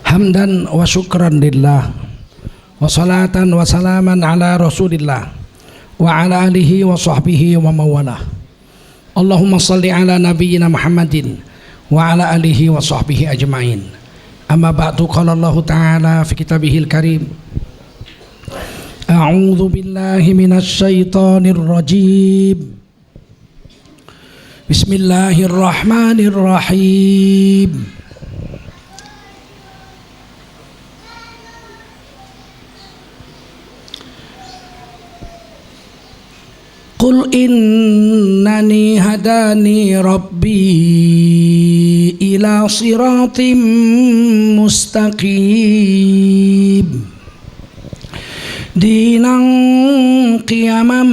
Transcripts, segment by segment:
Hamdan wa syukran lillah wa salatan wa salaman ala rasulillah wa ala alihi wa sahbihi wa mawalah. Allahumma salli ala nabiyyina Muhammadin wa ala alihi wa sahbihi ajma'in. Amma ba'du, qala Allah ta'ala fi kitabihil karim, a'udzu billahi minasy syaithanir rajim. Bismillahirrahmanirrahim. Qul innani hadani rabbi ila siratim mustaqim dinan qiyaman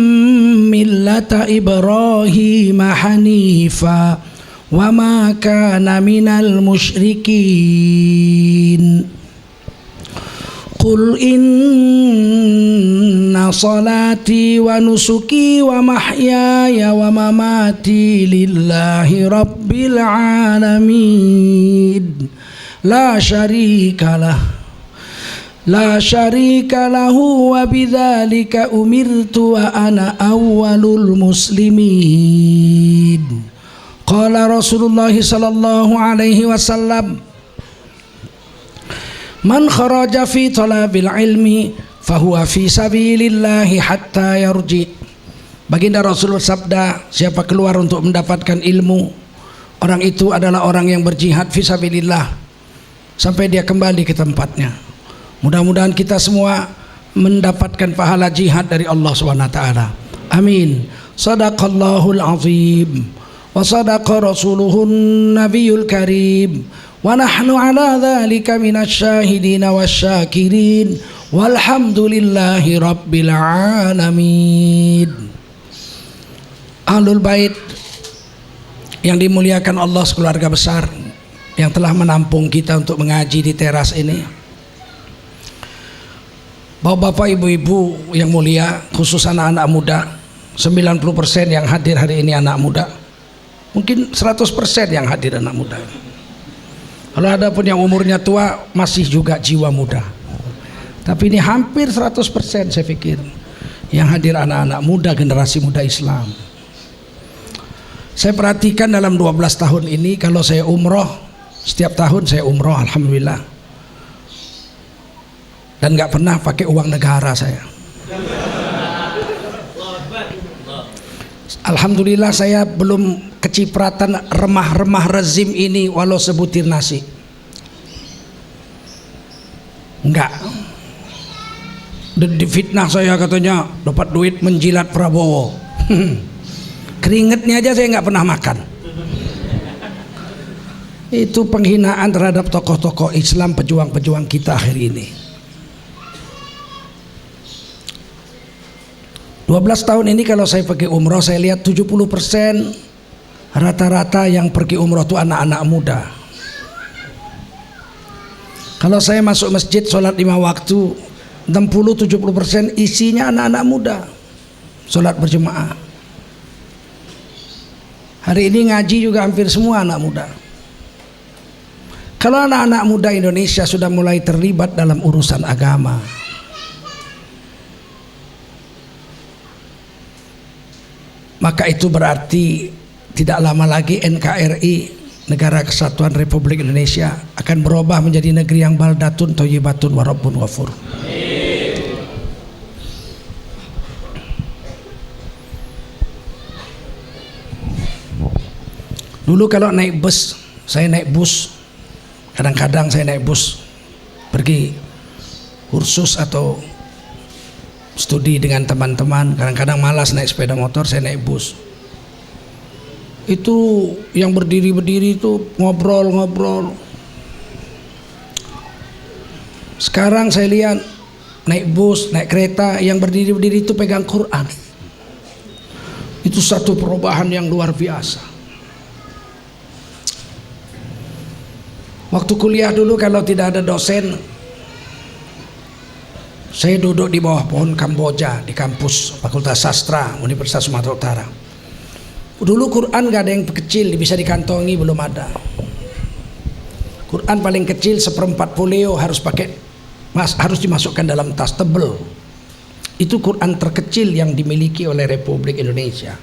millata Ibrahim hanifa wa ma kana minal musyrikin. Qul inna salati wa nusuki wa mahyaya wa mamati lillahi rabbil alamin la syarika lahu wa bidzalika umirtu wa ana awwalul muslimin. Qala Rasulullah sallallahu alaihi wasallam, man kharaja fi talabil ilmi fahuwa fi sabilillahi hatta yarji. Baginda Rasulullah sabda, siapa keluar untuk mendapatkan ilmu, orang itu adalah orang yang berjihad fi sabilillah sampai dia kembali ke tempatnya. Mudah-mudahan kita semua mendapatkan pahala jihad dari Allah SWT. Amin. Sadaqallahul azim wa sadaqa rasuluhun nabiyul karim. Wa nahnu ala dzalika minasyahidin wasyakirin walhamdulillahi rabbil alamin. Ahlul bait yang dimuliakan Allah sekeluarga besar yang telah menampung kita untuk mengaji di teras ini, bapak-bapak, ibu-ibu yang mulia, khusus anak-anak muda. 90% yang hadir hari ini anak muda, mungkin 100% yang hadir anak muda. Kalau ada pun yang umurnya tua masih juga jiwa muda. Tapi ini hampir 100% saya pikir yang hadir anak-anak muda, generasi muda Islam. Saya perhatikan dalam 12 tahun ini, kalau saya umroh, setiap tahun saya umroh alhamdulillah, dan gak pernah pakai uang negara saya. Alhamdulillah saya belum kecipratan remah-remah rezim ini walau sebutir nasi. Enggak. Difitnah saya katanya dapat duit menjilat Prabowo. Keringetnya aja saya nggak pernah makan. Itu penghinaan terhadap tokoh-tokoh Islam, pejuang-pejuang kita hari ini. 12 tahun ini kalau saya pergi umroh, saya lihat 70% rata-rata yang pergi umroh itu anak-anak muda. Kalau saya masuk masjid sholat 5 waktu, 60-70% isinya anak-anak muda sholat berjemaah. Hari ini ngaji juga hampir semua anak muda. Kalau anak-anak muda Indonesia sudah mulai terlibat dalam urusan agama, maka itu berarti tidak lama lagi NKRI, Negara Kesatuan Republik Indonesia, akan berubah menjadi negeri yang baldatun thayyibatun wa rabbun ghafur. Dulu kalau naik bus, saya naik bus, kadang-kadang saya naik bus pergi kursus atau studi dengan teman-teman, kadang-kadang malas naik sepeda motor, saya naik bus. Itu yang berdiri-berdiri itu ngobrol-ngobrol. Sekarang saya lihat naik bus, naik kereta, yang berdiri-berdiri itu pegang Quran. Itu satu perubahan yang luar biasa. Waktu kuliah dulu kalau tidak ada dosen, saya duduk di bawah pohon Kamboja di kampus Fakultas Sastra Universitas Sumatera Utara. Dulu Quran gak ada yang kecil bisa dikantongi, belum ada. Quran paling kecil 1/4 folio harus harus dimasukkan dalam tas tebel. Itu Quran terkecil yang dimiliki oleh Republik Indonesia.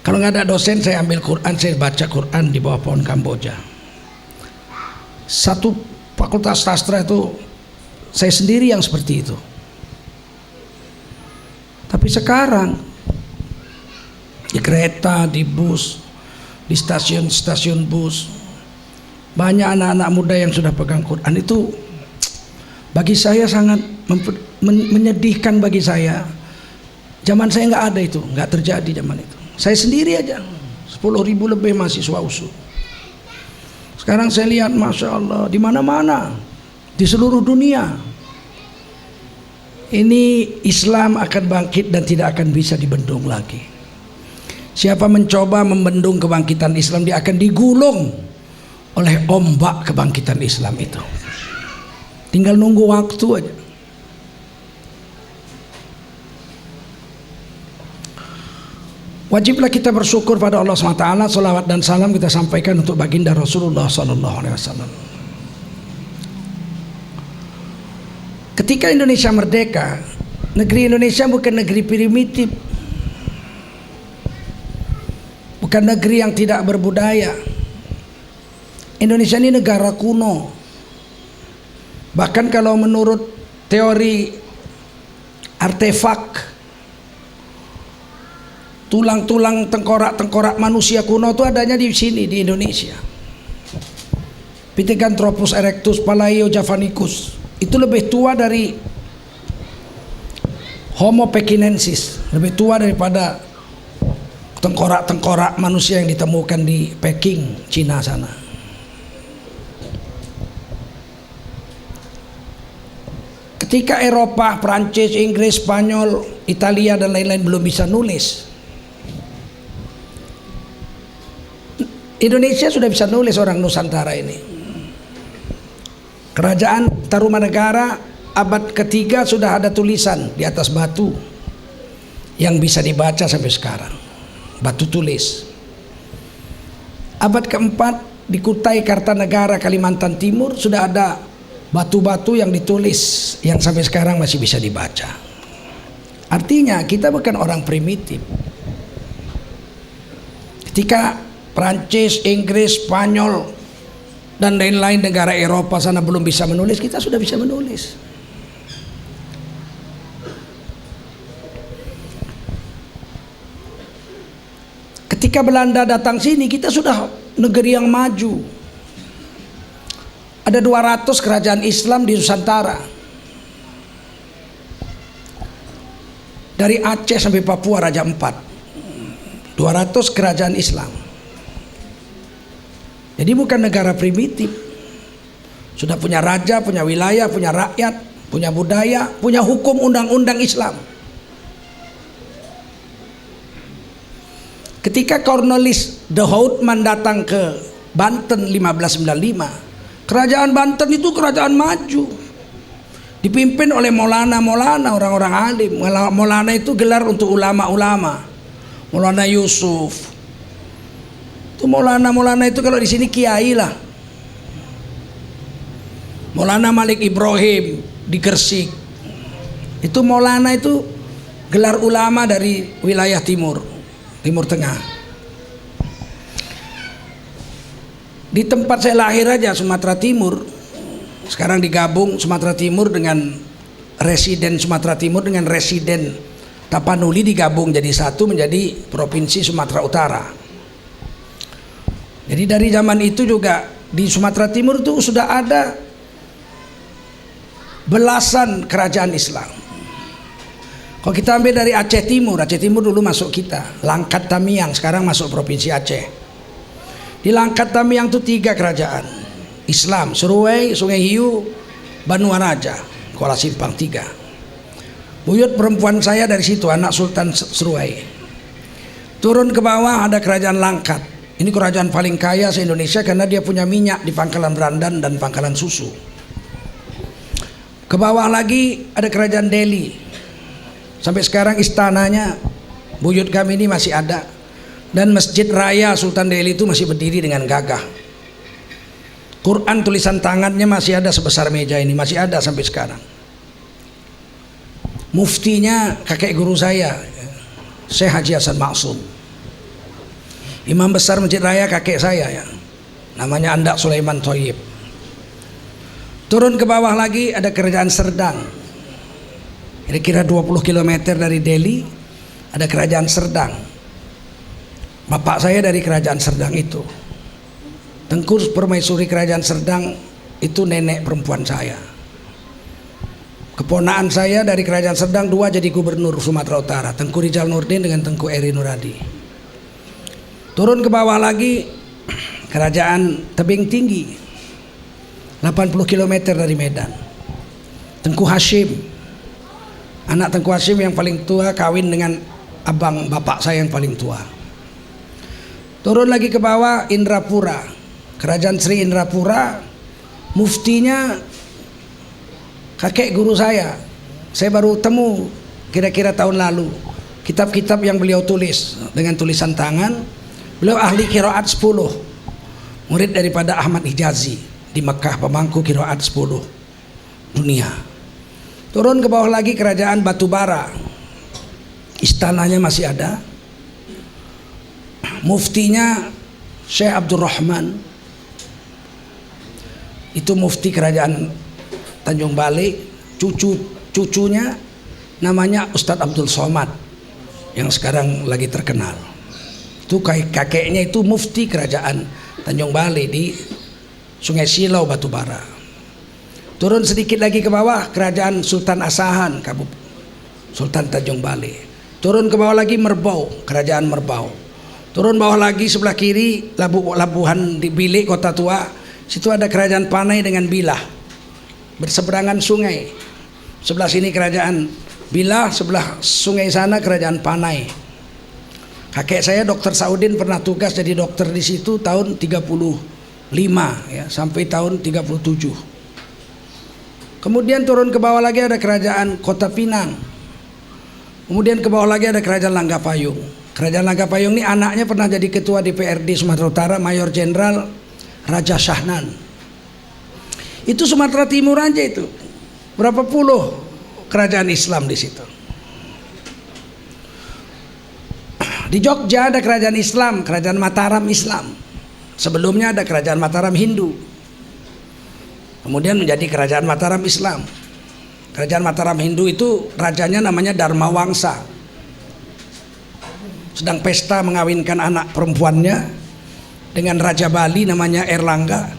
Kalau nggak ada dosen, saya ambil Quran, saya baca Quran di bawah pohon Kamboja. Satu fakultas sastra itu saya sendiri yang seperti itu. Tapi sekarang di kereta, di bus, di stasiun-stasiun bus, banyak anak-anak muda yang sudah pegang Quran. Itu bagi saya sangat menyedihkan bagi saya. Zaman saya nggak ada itu, nggak terjadi zaman itu. Saya sendiri aja 10.000 lebih mahasiswa USU. Sekarang saya lihat, masya Allah, di mana-mana, di seluruh dunia, ini Islam akan bangkit dan tidak akan bisa dibendung lagi. Siapa mencoba membendung kebangkitan Islam, dia akan digulung oleh ombak kebangkitan Islam itu. Tinggal nunggu waktu aja. Wajiblah kita bersyukur pada Allah SWT. Salawat dan salam kita sampaikan untuk baginda Rasulullah SAW. Ketika Indonesia merdeka, negeri Indonesia bukan negeri primitif, bukan negeri yang tidak berbudaya. Indonesia ini negara kuno. Bahkan kalau menurut teori artefak, tulang-tulang tengkorak-tengkorak manusia kuno itu adanya di sini, di Indonesia. Pithecanthropus erectus, Palaeojavanicus itu lebih tua dari Homo pekinensis, lebih tua daripada tengkorak-tengkorak manusia yang ditemukan di Peking, Cina sana. Ketika Eropa, Prancis, Inggris, Spanyol, Italia dan lain-lain belum bisa nulis, Indonesia sudah bisa nulis orang Nusantara ini. Kerajaan Tarumanegara abad ketiga sudah ada tulisan di atas batu yang bisa dibaca sampai sekarang. Batu tulis. Abad keempat di Kutai Kartanegara, Kalimantan Timur sudah ada batu-batu yang ditulis yang sampai sekarang masih bisa dibaca. Artinya kita bukan orang primitif. Ketika Prancis, Inggris, Spanyol dan lain-lain negara Eropa sana belum bisa menulis, kita sudah bisa menulis. Ketika Belanda datang sini, kita sudah negeri yang maju. Ada 200 kerajaan Islam di Nusantara. Dari Aceh sampai Papua Raja Empat. 200 kerajaan Islam. Jadi bukan negara primitif. Sudah punya raja, punya wilayah, punya rakyat, punya budaya, punya hukum undang-undang Islam. Ketika Cornelis de Houtman datang ke Banten 1595, kerajaan Banten itu kerajaan maju. Dipimpin oleh Maulana, orang-orang alim. Maulana itu gelar untuk ulama-ulama. Maulana Yusuf. Itu Maulana itu kalau di sini kiai lah. Maulana Malik Ibrahim di Gresik. Itu Maulana itu gelar ulama dari wilayah Timur Tengah. Di tempat saya lahir aja, Sumatera Timur, sekarang digabung Sumatera Timur dengan residen Sumatera Timur dengan residen Tapanuli digabung jadi satu menjadi Provinsi Sumatera Utara. Jadi dari zaman itu juga di Sumatera Timur itu sudah ada belasan kerajaan Islam. Kalau kita ambil dari Aceh Timur dulu masuk kita, Langkat Tamiang, sekarang masuk Provinsi Aceh. Di Langkat Tamiang itu 3 kerajaan Islam, Seruai, Sungai Hiu, Banuaraja, Kuala Simpang 3. Buyut perempuan saya dari situ, anak Sultan Seruai. Turun ke bawah ada kerajaan Langkat. Ini kerajaan paling kaya se-Indonesia karena dia punya minyak di Pangkalan Berandan dan Pangkalan Susu. Ke bawah lagi ada kerajaan Delhi. Sampai sekarang istananya buyut kami ini masih ada. Dan Masjid Raya Sultan Delhi itu masih berdiri dengan gagah. Quran tulisan tangannya masih ada sebesar meja ini, masih ada sampai sekarang. Muftinya kakek guru saya, Syekh Haji Hasan Maksum. Imam besar Masjid Raya kakek saya ya, namanya Andak Sulaiman Thoyib. Turun ke bawah lagi ada kerajaan Serdang, kira-kira 20 km dari Delhi ada kerajaan Serdang. Bapak saya dari kerajaan Serdang itu. Tengku Permaisuri kerajaan Serdang itu nenek perempuan saya. Keponaan saya dari kerajaan Serdang dua jadi gubernur Sumatera Utara, Tengku Rizal Nurdin dengan Tengku Eri Nuradi. Turun ke bawah lagi kerajaan Tebing Tinggi, 80 km dari Medan. Tengku Hashim, anak Tengku Hashim yang paling tua kawin dengan abang bapak saya yang paling tua. Turun lagi ke bawah Indrapura, kerajaan Sri Indrapura, muftinya kakek guru saya. Saya baru temu kira-kira tahun lalu kitab-kitab yang beliau tulis dengan tulisan tangan. Beliau ahli qiraat 10, murid daripada Ahmad Hijazi di Mekah, pemangku qiraat 10 dunia. Turun ke bawah lagi kerajaan Batubara, istananya masih ada. Muftinya Syekh Abdurrahman, itu mufti kerajaan Tanjung Balai. Cucunya namanya Ustadz Abdul Somad yang sekarang lagi terkenal. Itu kakeknya itu mufti kerajaan Tanjung Balai di Sungai Silau Batubara. Turun sedikit lagi ke bawah kerajaan Sultan Asahan, Sultan Tanjung Balai. Turun ke bawah lagi Merbau, kerajaan Merbau. Turun bawah lagi sebelah kiri Labuhan di Bilik Kota Tua. Situ ada kerajaan Panai dengan Bilah, berseberangan sungai. Sebelah sini kerajaan Bilah, sebelah sungai sana kerajaan Panai. Kakek saya Dr. Saudin pernah tugas jadi dokter di situ tahun 35 ya, sampai tahun 37. Kemudian turun ke bawah lagi ada kerajaan Kota Pinang. Kemudian ke bawah lagi ada kerajaan Langgapayung. Kerajaan Langgapayung ini anaknya pernah jadi ketua DPRD Sumatera Utara, Mayor Jenderal Raja Shahnan. Itu Sumatera Timur aja itu. Berapa puluh kerajaan Islam di situ. Di Jogja ada kerajaan Islam, kerajaan Mataram Islam. Sebelumnya ada kerajaan Mataram Hindu. Kemudian menjadi kerajaan Mataram Islam. Kerajaan Mataram Hindu itu rajanya namanya Dharma Wangsa. Sedang pesta mengawinkan anak perempuannya dengan Raja Bali namanya Erlangga.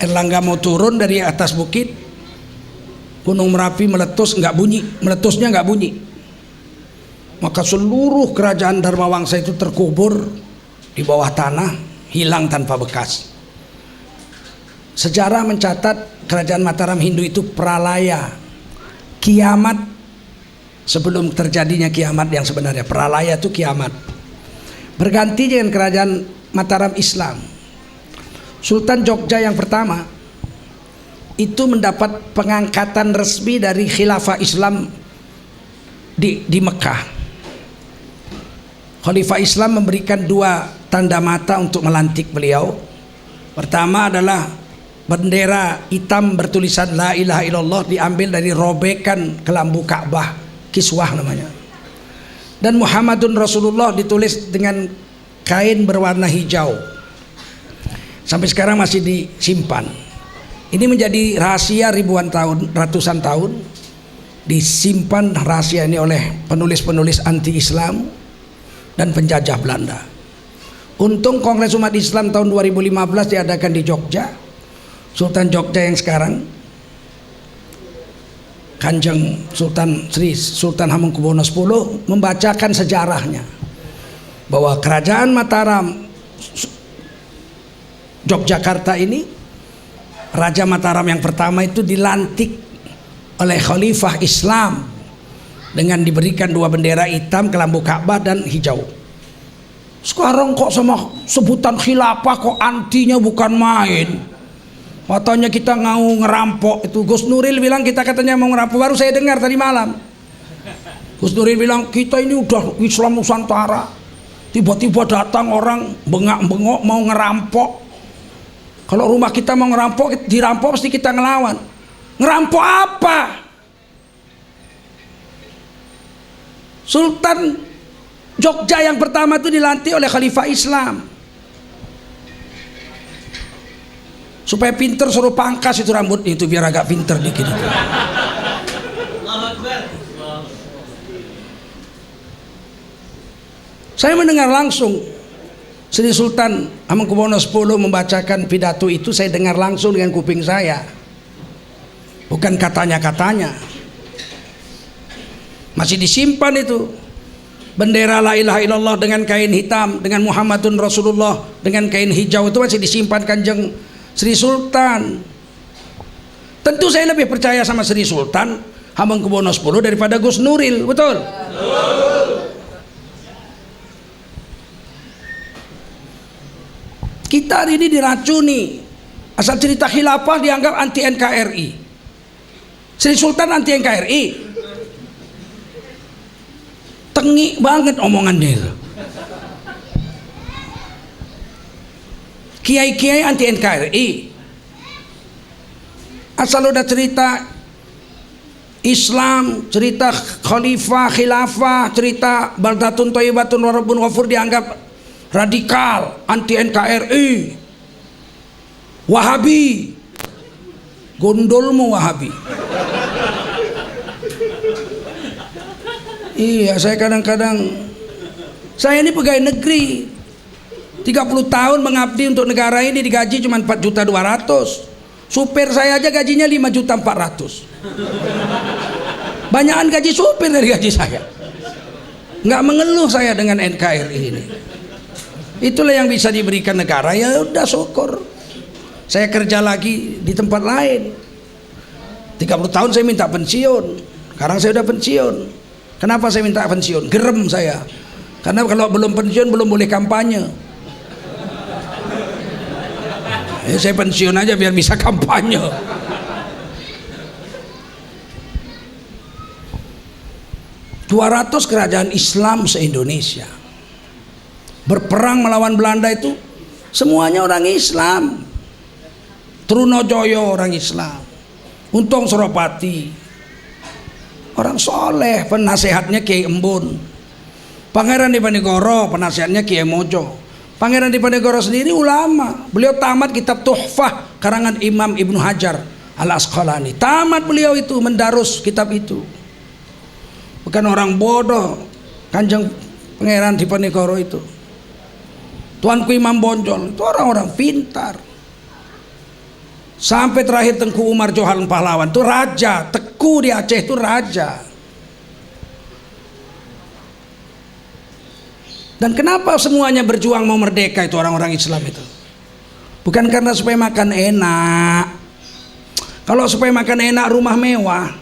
Erlangga mau turun dari atas bukit, Gunung Merapi meletus, meletusnya nggak bunyi. Maka seluruh kerajaan Dharma Wangsa itu terkubur di bawah tanah, hilang tanpa bekas. Sejarah mencatat kerajaan Mataram Hindu itu pralaya, kiamat sebelum terjadinya kiamat yang sebenarnya. Pralaya itu kiamat. Berganti dengan kerajaan Mataram Islam. Sultan Jogja yang pertama itu mendapat pengangkatan resmi dari khilafah Islam di Mekah. Khalifah Islam memberikan dua tanda mata untuk melantik beliau. Pertama adalah bendera hitam bertulisan La ilaha illallah diambil dari robekan kelambu Ka'bah, kiswah namanya. Dan Muhammadun Rasulullah ditulis dengan kain berwarna hijau. Sampai sekarang masih disimpan. Ini menjadi rahasia ribuan tahun, ratusan tahun. Disimpan rahasia ini oleh penulis-penulis anti-Islam dan penjajah Belanda. Untung Kongres Umat Islam tahun 2015 diadakan di Jogja. Sultan Jogja yang sekarang Kanjeng Sultan Sri Sultan Hamengkubuwono X membacakan sejarahnya bahwa kerajaan Mataram Yogyakarta ini, Raja Mataram yang pertama itu dilantik oleh Khalifah Islam dengan diberikan dua bendera hitam, kelambu Ka'bah dan hijau. Sekarang kok sama sebutan khilafah kok antinya bukan main. Katanya kita mau ngerampok itu. Gus Nuril bilang kita katanya mau ngerampok. Baru saya dengar tadi malam. Gus Nuril bilang kita ini udah Islam Nusantara. Tiba-tiba datang orang bengak-bengok mau ngerampok. Kalau rumah kita mau ngerampok, dirampok pasti kita ngelawan. Ngerampok apa? Sultan Jogja yang pertama itu dilantik oleh Khalifah Islam. Supaya pinter suruh pangkas itu rambutnya itu biar agak pinter dikit. Saya mendengar langsung Sri Sultan Hamengkubuwono X membacakan pidato itu, saya dengar langsung dengan kuping saya. Bukan katanya-katanya. Masih disimpan itu. Bendera la ilaha illallah dengan kain hitam, dengan Muhammadun Rasulullah dengan kain hijau itu masih disimpan Kanjeng Sri Sultan. Tentu saya lebih percaya sama Sri Sultan Hamengkubuwono X daripada Gus Nuril, betul? Kita hari ini diracuni. Asal cerita khilafah dianggap anti NKRI. Sri Sultan anti NKRI. Tengi banget omongannya itu. Kiai-kiai anti NKRI. Asal udah cerita Islam, cerita khalifah, khilafah, cerita baldatun thayyibatun wa rabbun ghafur dianggap radikal, anti NKRI, Wahabi, gondolmu Wahabi. Iya, saya kadang-kadang, saya ini pegawai negeri 30 tahun mengabdi untuk negara ini, digaji cuma 4.200.000. Supir saya aja gajinya 5.400.000. Banyakan gaji supir dari gaji saya. Nggak mengeluh saya dengan NKRI ini. Itulah yang bisa diberikan negara, ya udah syukur. Saya kerja lagi di tempat lain. 30 tahun saya minta pensiun. Sekarang saya udah pensiun. Kenapa saya minta pensiun? Gerem saya. Karena kalau belum pensiun belum boleh kampanye. Ya, saya pensiun aja biar bisa kampanye. ...200 kerajaan Islam se-Indonesia berperang melawan Belanda itu semuanya orang Islam. Trunojoyo orang Islam, Untung Suropati orang soleh, penasehatnya Kiai Embun. Pangeran Diponegoro penasehatnya Kiai Mojo. Pangeran Diponegoro sendiri ulama, beliau tamat kitab Tuhfah karangan Imam Ibnu Hajar Al-Asqalani. Tamat beliau itu mendarus kitab itu. Bukan orang bodoh Kanjeng Pangeran Diponegoro itu. Tuanku Imam Bonjol itu orang-orang pintar. Sampai terakhir Tengku Umar Johan Pahlawan itu raja, Teku di Aceh itu raja. Dan kenapa semuanya berjuang mau merdeka itu orang-orang Islam itu? Bukan karena supaya makan enak. Kalau supaya makan enak rumah mewah,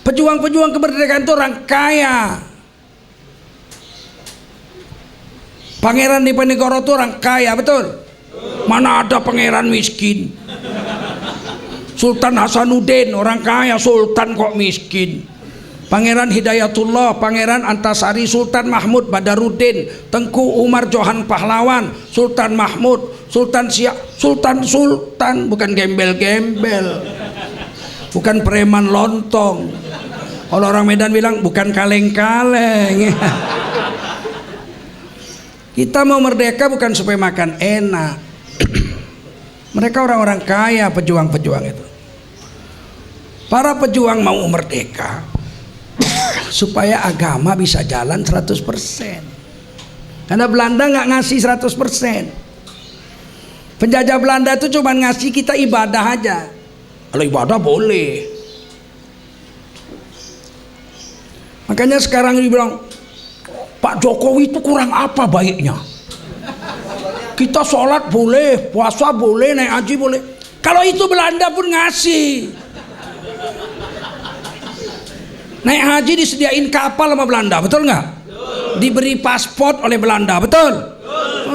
pejuang-pejuang kemerdekaan itu orang kaya. Pangeran Diponegoro itu orang kaya, betul? Mana ada pangeran miskin? Sultan Hasanuddin orang kaya, sultan kok miskin. Pangeran Hidayatullah, Pangeran Antasari, Sultan Mahmud Badaruddin, Tengku Umar Johan Pahlawan, Sultan Mahmud, Sultan Siak, Sultan bukan gembel-gembel, bukan preman lontong. Kalau orang Medan bilang bukan kaleng-kaleng. Kita mau merdeka bukan supaya makan enak. Mereka orang-orang kaya, pejuang-pejuang itu. Para pejuang mau merdeka supaya agama bisa jalan 100%. Karena Belanda nggak ngasih 100%. Penjajah Belanda itu cuma ngasih kita ibadah aja. Kalau ibadah boleh. Makanya sekarang dibilang Pak Jokowi itu kurang apa baiknya? Kita sholat boleh, puasa boleh, naik haji boleh. Kalau itu Belanda pun ngasih. Naik haji disediain kapal sama Belanda, betul nggak? Diberi paspor oleh Belanda, betul?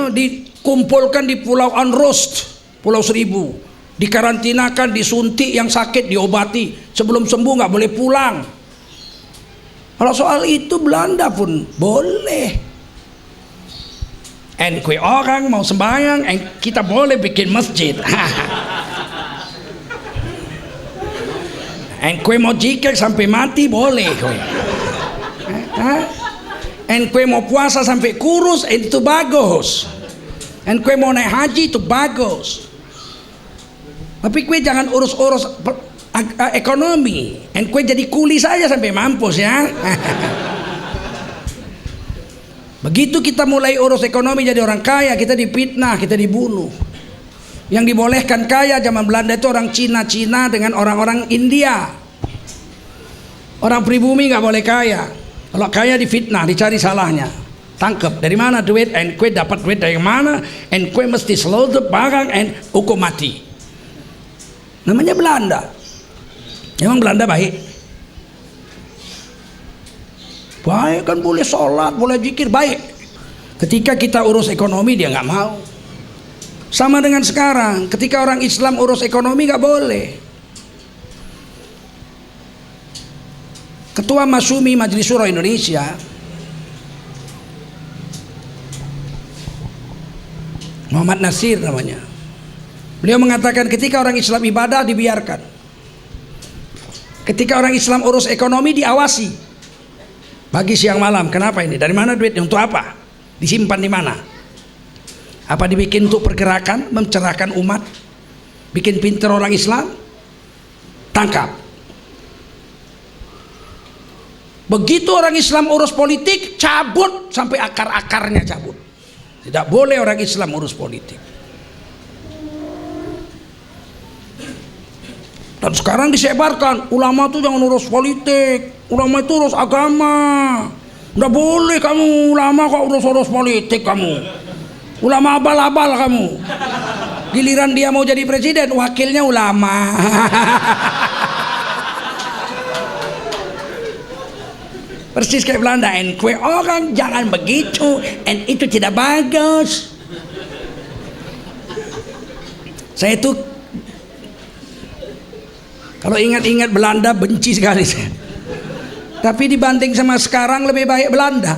Dikumpulkan di Pulau Unrust, Pulau Seribu. Dikarantinakan, disuntik yang sakit, diobati. Sebelum sembuh nggak boleh pulang. Kalau soal itu Belanda pun boleh. And kue orang mau sembahyang, and kita boleh bikin masjid. And kue mau jikir sampai mati boleh kue. And kue mau puasa sampai kurus, itu bagus. And kue mau naik haji itu bagus. Tapi kue jangan urus-urus ekonomi. And kue jadi kuli saja sampai mampus ya. Begitu kita mulai urus ekonomi jadi orang kaya, kita dipitnah, kita dibunuh. Yang dibolehkan kaya zaman Belanda itu orang Cina dengan orang-orang India. Orang pribumi nggak boleh kaya. Kalau kaya difitnah, dicari salahnya, tangkap. Dari mana duit? And kue dapat duit dari mana? And kue mesti selotep barang and hukum mati. Namanya Belanda. Emang Belanda baik? Baik kan, boleh sholat, boleh zikir, baik. Ketika kita urus ekonomi dia nggak mau. Sama dengan sekarang, ketika orang Islam urus ekonomi nggak boleh. Ketua Masyumi Majelis Syuro Indonesia, Muhammad Nasir namanya, beliau mengatakan ketika orang Islam ibadah dibiarkan, ketika orang Islam urus ekonomi diawasi. Pagi siang malam, kenapa ini? Dari mana duitnya? Untuk apa? Disimpan di mana? Apa dibikin untuk pergerakan, mencerahkan umat? Bikin pintar orang Islam? Tangkap. Begitu orang Islam urus politik, cabut sampai akar-akarnya cabut. Tidak boleh orang Islam urus politik. Dan sekarang disebarkan, ulama itu jangan urus politik, ulama itu urus agama. Nggak boleh kamu ulama kok urus politik kamu. Ulama abal-abal kamu. Giliran dia mau jadi presiden, wakilnya ulama. Persis kayak Belanda. And kue orang jangan begitu, and itu tidak bagus. Saya itu kalau ingat-ingat Belanda benci sekali saya. Tapi dibanding sama sekarang lebih baik Belanda.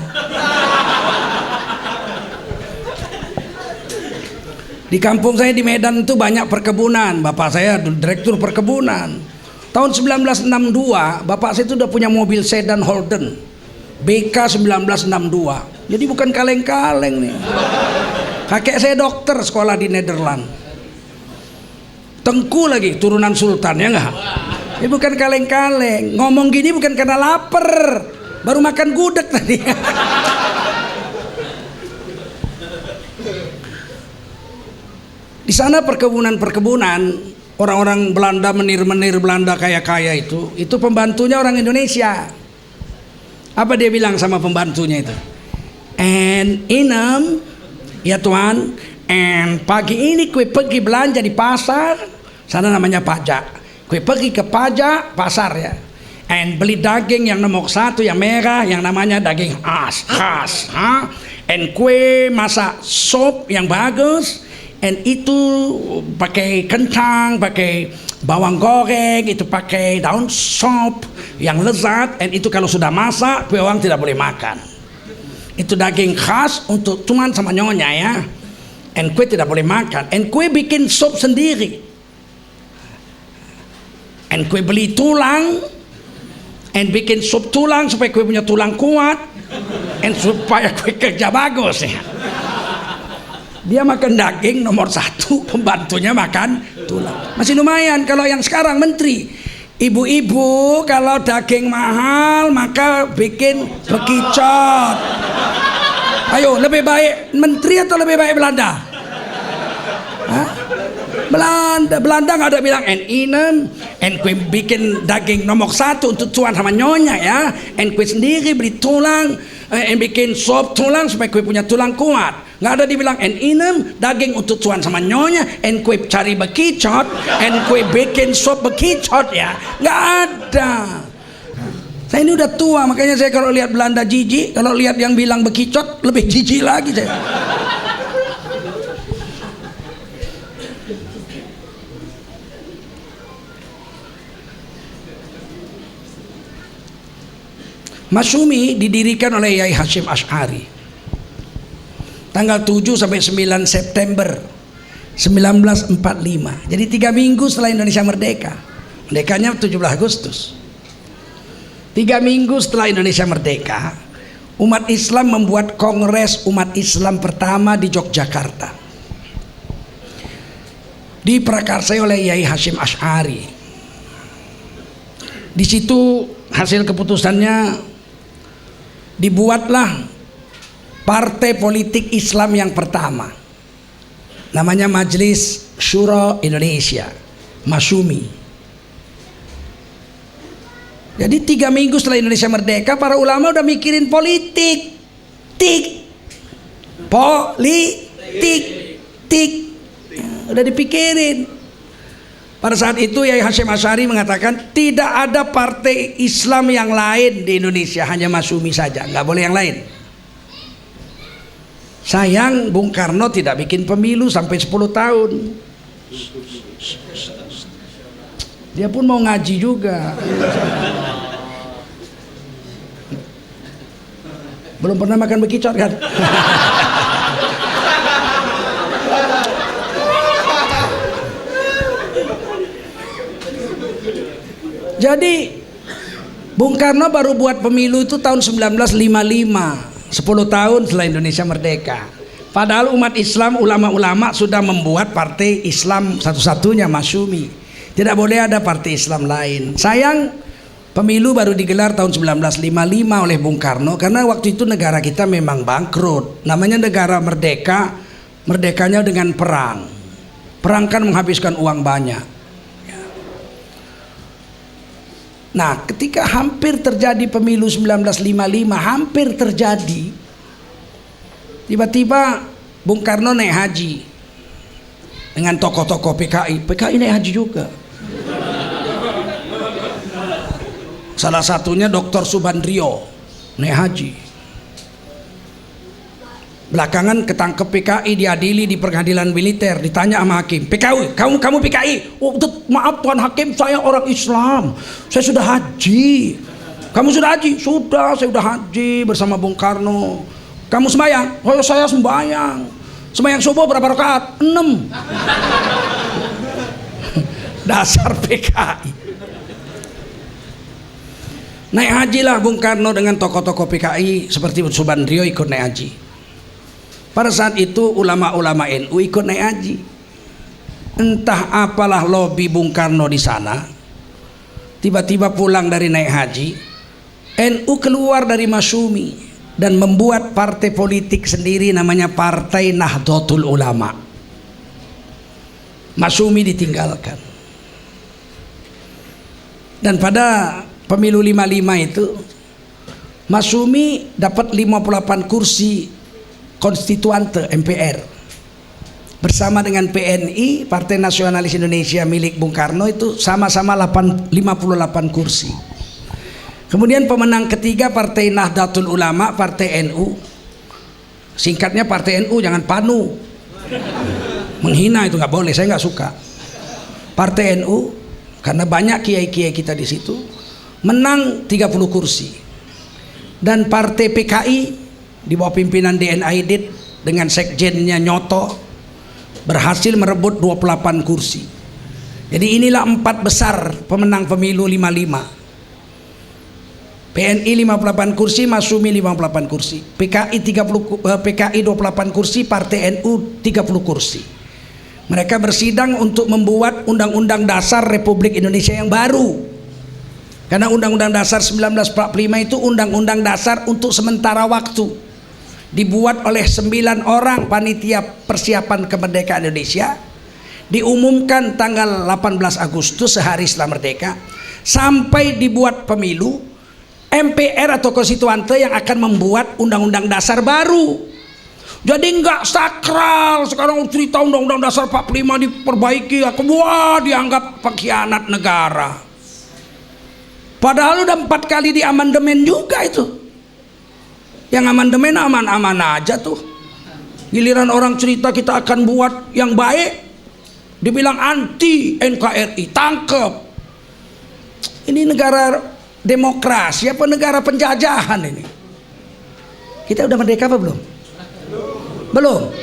Di kampung saya di Medan itu banyak perkebunan. Bapak saya direktur perkebunan. Tahun 1962 bapak saya itu udah punya mobil sedan Holden BK 1962. Jadi bukan kaleng-kaleng nih. Kakek saya dokter, sekolah di Nederland. Tengku lagi, turunan sultan, ya enggak? Ini bukan kaleng-kaleng. Ngomong gini bukan karena lapar, baru makan gudeg tadi. Di sana perkebunan-perkebunan, orang-orang Belanda, menir-menir Belanda kaya-kaya itu pembantunya orang Indonesia. Apa dia bilang sama pembantunya itu? And Inem, ya tuan, and pagi ini kue pergi belanja di pasar. Sana namanya pajak. Kue pergi ke pajak pasar ya, and beli daging yang nomor 1 yang merah yang namanya daging khas, and kue masak sop yang bagus, and itu pakai kentang, pakai bawang goreng, itu pakai daun sop yang lezat, and itu kalau sudah masak kue orang tidak boleh makan. Itu daging khas untuk tuan sama nyonya ya, and kue tidak boleh makan, and kue bikin sop sendiri. And kue beli tulang, and bikin sup tulang supaya kue punya tulang kuat, and supaya kue kerja bagus ya. Dia makan daging nomor 1, pembantunya makan tulang. Masih lumayan. Kalau yang sekarang menteri, ibu-ibu kalau daging mahal maka bikin bekicot. Ayo, lebih baik menteri atau lebih baik Belanda? Hah? Belanda nggak ada bilang and Inem, and kue bikin daging nomor 1 untuk tuan sama nyonya ya, and kue sendiri beli tulang, and bikin sop tulang supaya kue punya tulang kuat. Nggak ada dibilang and Inem daging untuk tuan sama nyonya, and kue cari bekicot, and kue bikin sop bekicot ya, nggak ada. Saya ini udah tua, makanya saya kalau lihat Belanda jijik, kalau lihat yang bilang bekicot lebih jijik lagi saya. Masyumi didirikan oleh Yai Hashim Ash'ari tanggal 7 sampai 9 September 1945. Jadi 3 minggu setelah Indonesia merdeka. Merdekanya 17 Agustus. 3 minggu setelah Indonesia merdeka, umat Islam membuat kongres umat Islam pertama di Yogyakarta. Diprakarsai oleh Yai Hasyim Asy'ari. Di situ hasil keputusannya dibuatlah partai politik Islam yang pertama. Namanya Majelis Syuro Indonesia, Masyumi. Jadi 3 minggu setelah Indonesia merdeka, para ulama udah mikirin politik. Udah dipikirin. Pada saat itu Yai Hasyim Asy'ari mengatakan tidak ada partai Islam yang lain di Indonesia, hanya Masyumi saja, nggak boleh yang lain. Sayang Bung Karno tidak bikin pemilu sampai 10 tahun. Dia pun mau ngaji juga. Belum pernah makan bekicot kan? Jadi Bung Karno baru buat pemilu itu tahun 1955. 10 tahun setelah Indonesia merdeka. Padahal umat Islam, ulama-ulama sudah membuat partai Islam satu-satunya, Masyumi. Tidak boleh ada partai Islam lain. Sayang pemilu baru digelar tahun 1955 oleh Bung Karno, karena waktu itu negara kita memang bangkrut. Namanya negara merdeka, merdekanya dengan perang. Perang kan menghabiskan uang banyak. Nah, ketika hampir terjadi pemilu 1955, hampir terjadi, tiba-tiba Bung Karno naik haji dengan tokoh-tokoh PKI. PKI naik haji juga. Salah satunya Dr. Subandrio naik haji. Belakangan ketangkep PKI, diadili di pengadilan militer, ditanya sama hakim, PKI, kamu PKI? Oh, maaf Tuan Hakim, saya orang Islam, saya sudah haji. Kamu sudah haji? Sudah, saya sudah haji bersama Bung Karno. Kamu sembahyang? Oh, saya sembahyang. Sembahyang subuh berapa rakaat? 6. Dasar PKI. Naik hajilah Bung Karno dengan tokoh-tokoh PKI seperti Subandrio ikut naik haji. Pada saat itu ulama-ulama NU ikut naik haji. Entah apalah lobi Bung Karno di sana. Tiba-tiba pulang dari naik haji, NU keluar dari Masyumi dan membuat partai politik sendiri namanya Partai Nahdlatul Ulama. Masyumi ditinggalkan. Dan pada pemilu 55 itu Masyumi dapat 58 kursi konstituante MPR bersama dengan PNI, Partai Nasionalis Indonesia milik Bung Karno, itu sama-sama 58 kursi. Kemudian pemenang ketiga Partai Nahdlatul Ulama, Partai NU. Singkatnya Partai NU, jangan PANU. Menghina itu nggak boleh, saya nggak suka. Partai NU, karena banyak kiai-kiai kita di situ, menang 30 kursi. Dan Partai PKI di bawah pimpinan DN Aidit dengan sekjennya Nyoto berhasil merebut 28 kursi. Jadi inilah 4 besar pemenang pemilu 55. PNI 58 kursi, Masyumi 58 kursi, PKI 28 kursi, Partai NU 30 kursi. Mereka bersidang untuk membuat Undang-Undang Dasar Republik Indonesia yang baru. Karena Undang-Undang Dasar 1945 itu Undang-Undang Dasar untuk sementara waktu. Dibuat oleh 9 orang panitia persiapan kemerdekaan Indonesia, diumumkan tanggal 18 Agustus sehari setelah merdeka, sampai dibuat pemilu, MPR atau konstituante yang akan membuat undang-undang dasar baru. Jadi nggak sakral sekarang cerita undang-undang dasar 45 diperbaiki, wah dianggap pengkhianat negara. Padahal udah 4 kali diamandemen juga itu. Yang amandemen aman-aman aja tuh. Giliran orang cerita kita akan buat yang baik, dibilang anti NKRI, tangkep. Ini negara demokrasi apa negara penjajahan ini? Kita udah merdeka apa belum? Belum?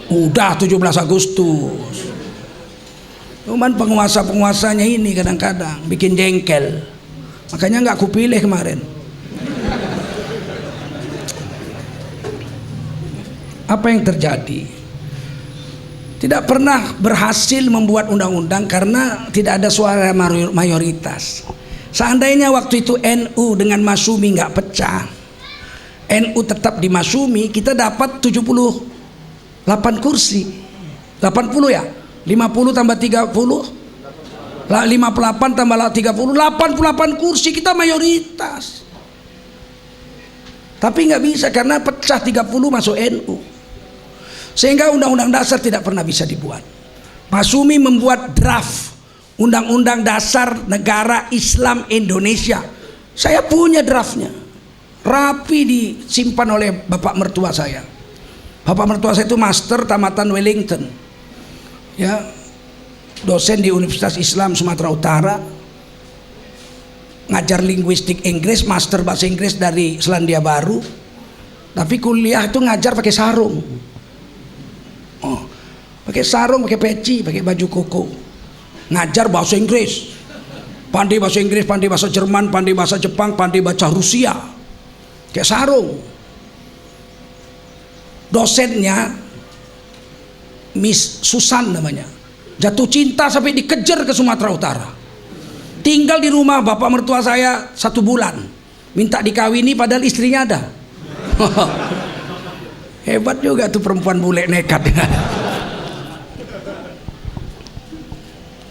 Udah 17 Agustus. Cuman penguasa-penguasanya ini kadang-kadang bikin jengkel. Makanya nggak kupilih kemarin. Apa yang terjadi? Tidak pernah berhasil membuat undang-undang karena tidak ada suara mayoritas. Seandainya waktu itu NU dengan Masyumi nggak pecah, NU tetap di Masyumi, kita dapat 78 kursi. 80 ya? 50 tambah 30, 58 tambah 30, 88 kursi, kita mayoritas. Tapi nggak bisa karena pecah 30 masuk NU. Sehingga undang-undang dasar tidak pernah bisa dibuat. Masyumi membuat draft Undang-Undang Dasar Negara Islam Indonesia. Saya punya draftnya, rapi disimpan oleh bapak mertua saya. Bapak mertua saya itu master tamatan Wellington, ya, dosen di Universitas Islam Sumatera Utara, ngajar linguistik Inggris, master bahasa Inggris dari Selandia Baru, tapi kuliah itu ngajar pakai sarung. Pakai sarung, pakai peci, pakai baju koko, ngajar bahasa Inggris, pandai bahasa Inggris, pandai bahasa Jerman, pandai bahasa Jepang, pandai baca Rusia, kayak sarung. Dosennya Miss Susan namanya, jatuh cinta sampai dikejar ke Sumatera Utara, tinggal di rumah bapak mertua saya 1 bulan, minta dikawini padahal istrinya ada. Hebat juga tuh perempuan bule nekat.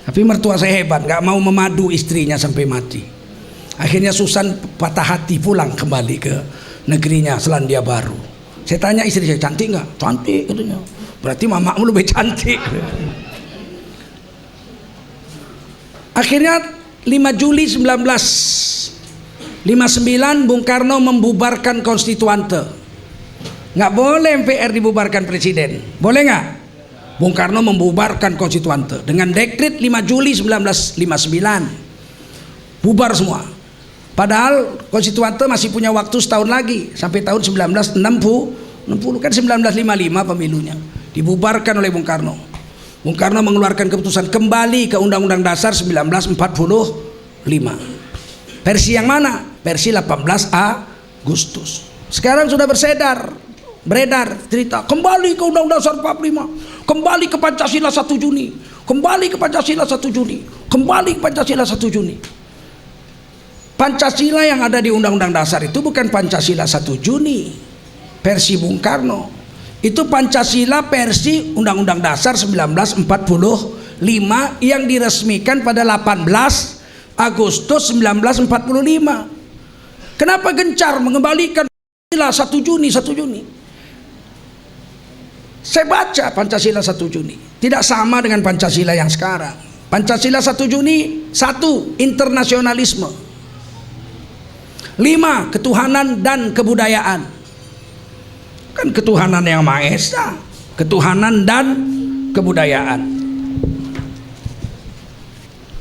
Tapi mertua saya hebat, gak mau memadu istrinya sampai mati. Akhirnya Susan patah hati pulang kembali ke negerinya Selandia Baru. Saya tanya istri saya, cantik nggak? Cantik katanya. Berarti mamamu lebih cantik. Akhirnya 5 Juli 1959 Bung Karno membubarkan konstituante. Nggak boleh MPR dibubarkan presiden. Boleh nggak? Bung Karno membubarkan konstituante dengan dekret 5 Juli 1959. Bubar semua. Padahal konstituante masih punya waktu setahun lagi sampai tahun 1960 kan 1955 pemilunya. Dibubarkan oleh Bung Karno. Bung Karno mengeluarkan keputusan kembali ke Undang-Undang Dasar 1945. Versi yang mana? Versi 18 Agustus. Sekarang sudah beredar cerita kembali ke Undang-Undang Dasar 45, kembali ke Pancasila 1 Juni, kembali ke Pancasila 1 Juni, kembali ke Pancasila 1 Juni. Pancasila yang ada di Undang-Undang Dasar itu bukan Pancasila 1 Juni versi Bung Karno, itu Pancasila versi Undang-Undang Dasar 1945 yang diresmikan pada 18 Agustus 1945. Kenapa gencar mengembalikan Pancasila 1 Juni 1 Juni? Saya baca Pancasila 1 Juni tidak sama dengan Pancasila yang sekarang. Pancasila 1 Juni 1. Internasionalisme, 5. Ketuhanan dan kebudayaan. Kan ketuhanan yang Maha Esa, ketuhanan dan kebudayaan.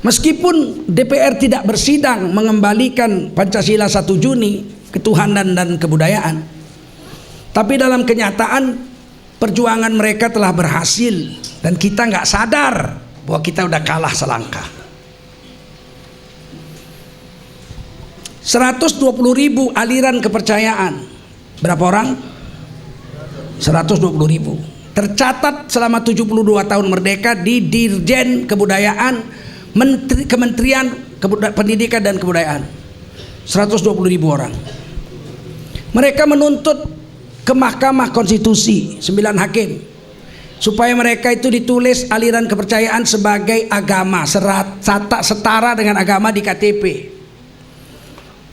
Meskipun DPR tidak bersidang mengembalikan Pancasila 1 Juni, ketuhanan dan kebudayaan, tapi dalam kenyataan perjuangan mereka telah berhasil dan kita nggak sadar bahwa kita udah kalah selangkah. 120.000 aliran kepercayaan. Berapa orang? 120.000. Tercatat selama 72 tahun merdeka di Dirjen Kebudayaan, Kementerian Pendidikan dan Kebudayaan. 120.000 orang. Mereka menuntut ke Mahkamah Konstitusi 9 hakim supaya mereka itu ditulis aliran kepercayaan sebagai agama, setara dengan agama di KTP.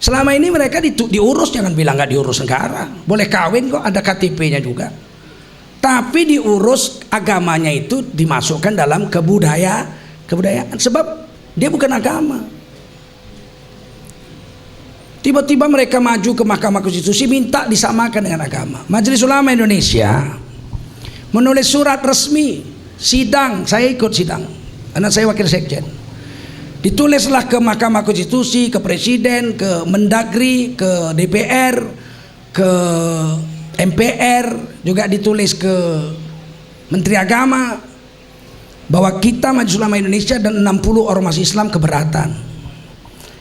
Selama ini mereka diurus, jangan bilang nggak diurus negara, boleh kawin kok, ada KTP-nya juga. Tapi diurus agamanya itu dimasukkan dalam kebudayaan, sebab dia bukan agama. Tiba-tiba mereka maju ke Mahkamah Konstitusi minta disamakan dengan agama. Majelis Ulama Indonesia menulis surat resmi sidang, saya ikut sidang, karena saya wakil sekjen. Ditulislah ke Mahkamah Konstitusi, ke Presiden, ke Mendagri, ke DPR, ke MPR, juga ditulis ke Menteri Agama bahwa kita Majelis Ulama Indonesia dan 60 ormas Islam keberatan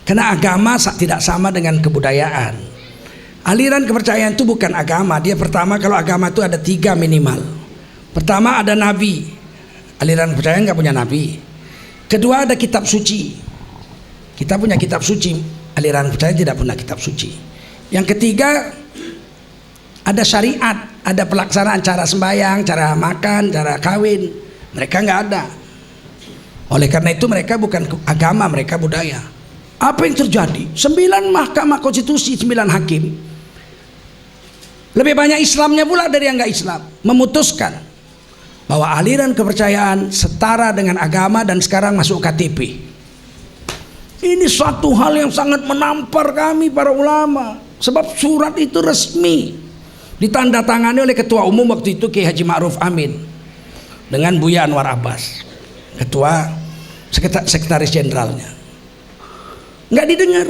karena agama tidak sama dengan kebudayaan. Aliran kepercayaan itu bukan agama. Dia pertama, kalau agama itu ada 3 minimal. Pertama ada nabi, aliran kepercayaan nggak punya nabi. Kedua ada kitab suci, kita punya kitab suci, aliran kepercayaan tidak punya kitab suci. Yang ketiga ada syariat, ada pelaksanaan cara sembahyang, cara makan, cara kawin. Mereka nggak ada. Oleh karena itu mereka bukan agama, mereka budaya. Apa yang terjadi? 9 mahkamah konstitusi, 9 hakim, lebih banyak Islamnya pula dari yang nggak Islam, memutuskan bahwa aliran kepercayaan setara dengan agama dan sekarang masuk KTP. Ini suatu hal yang sangat menampar kami para ulama, sebab surat itu resmi ditandatangani oleh Ketua Umum waktu itu Kiai Haji Ma'ruf Amin dengan Buya Anwar Abbas, Ketua Sekretaris Jenderalnya. Nggak didengar.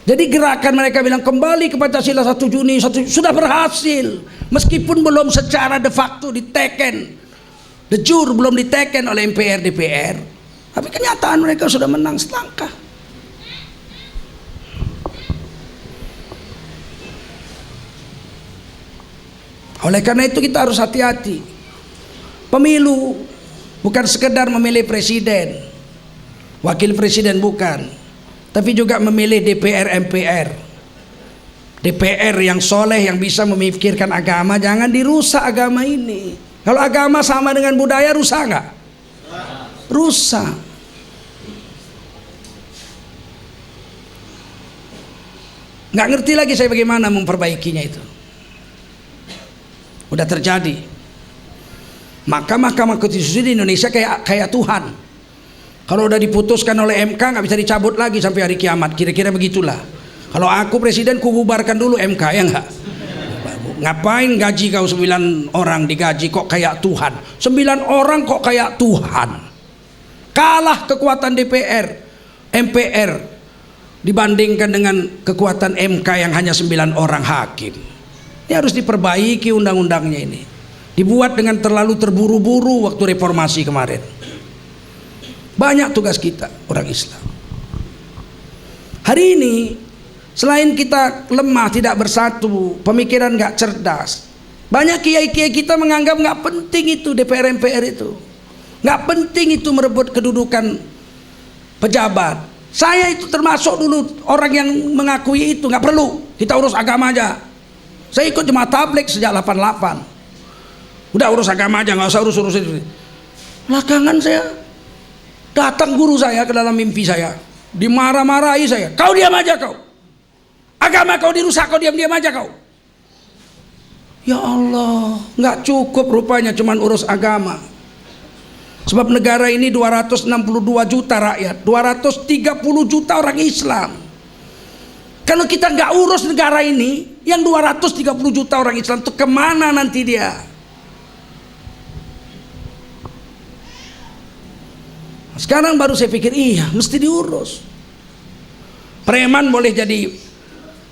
Jadi gerakan mereka bilang kembali ke Pancasila 1 Juni sudah berhasil, meskipun belum secara de facto diteken, de jure belum diteken oleh MPR DPR, tapi kenyataan mereka sudah menang selangkah. Oleh karena itu kita harus hati-hati. Pemilu bukan sekedar memilih presiden, wakil presiden bukan, tapi juga memilih DPR MPR. DPR yang soleh, yang bisa memikirkan agama. Jangan dirusak agama ini. Kalau agama sama dengan budaya, rusak nggak? Rusak. Nggak ngerti lagi saya bagaimana memperbaikinya itu. Udah terjadi. Maka Mahkamah Konstitusi di Indonesia kayak Tuhan. Kalau udah diputuskan oleh MK nggak bisa dicabut lagi sampai hari kiamat. Kira-kira begitulah. Kalau aku presiden, ku bubarkan dulu MK, ya enggak? Ngapain gaji kau 9 orang digaji kok kayak Tuhan? 9 orang kok kayak Tuhan? Kalah kekuatan DPR, MPR dibandingkan dengan kekuatan MK yang hanya 9 orang hakim. Ini harus diperbaiki undang-undangnya ini. Dibuat dengan terlalu terburu-buru waktu reformasi kemarin. Banyak tugas kita orang Islam. Hari ini selain kita lemah, tidak bersatu, pemikiran nggak cerdas, banyak kiai-kiai kita menganggap nggak penting itu DPR MPR itu, nggak penting itu merebut kedudukan pejabat. Saya itu termasuk dulu orang yang mengakui itu, nggak perlu, kita urus agama aja. Saya ikut jemaah tabligh sejak 88. Udah urus agama aja, nggak usah urus itu. Belakangan saya datang guru saya ke dalam mimpi saya, dimarah-marahi saya, kau diam aja kau, agama kau dirusak, kau diam-diam aja kau. Ya Allah, nggak cukup rupanya cuman urus agama. Sebab negara ini 262 juta rakyat, 230 juta orang Islam. Kalau kita nggak urus negara ini, yang 230 juta orang Islam itu kemana nanti dia? Sekarang baru saya pikir, iya mesti diurus. Preman boleh jadi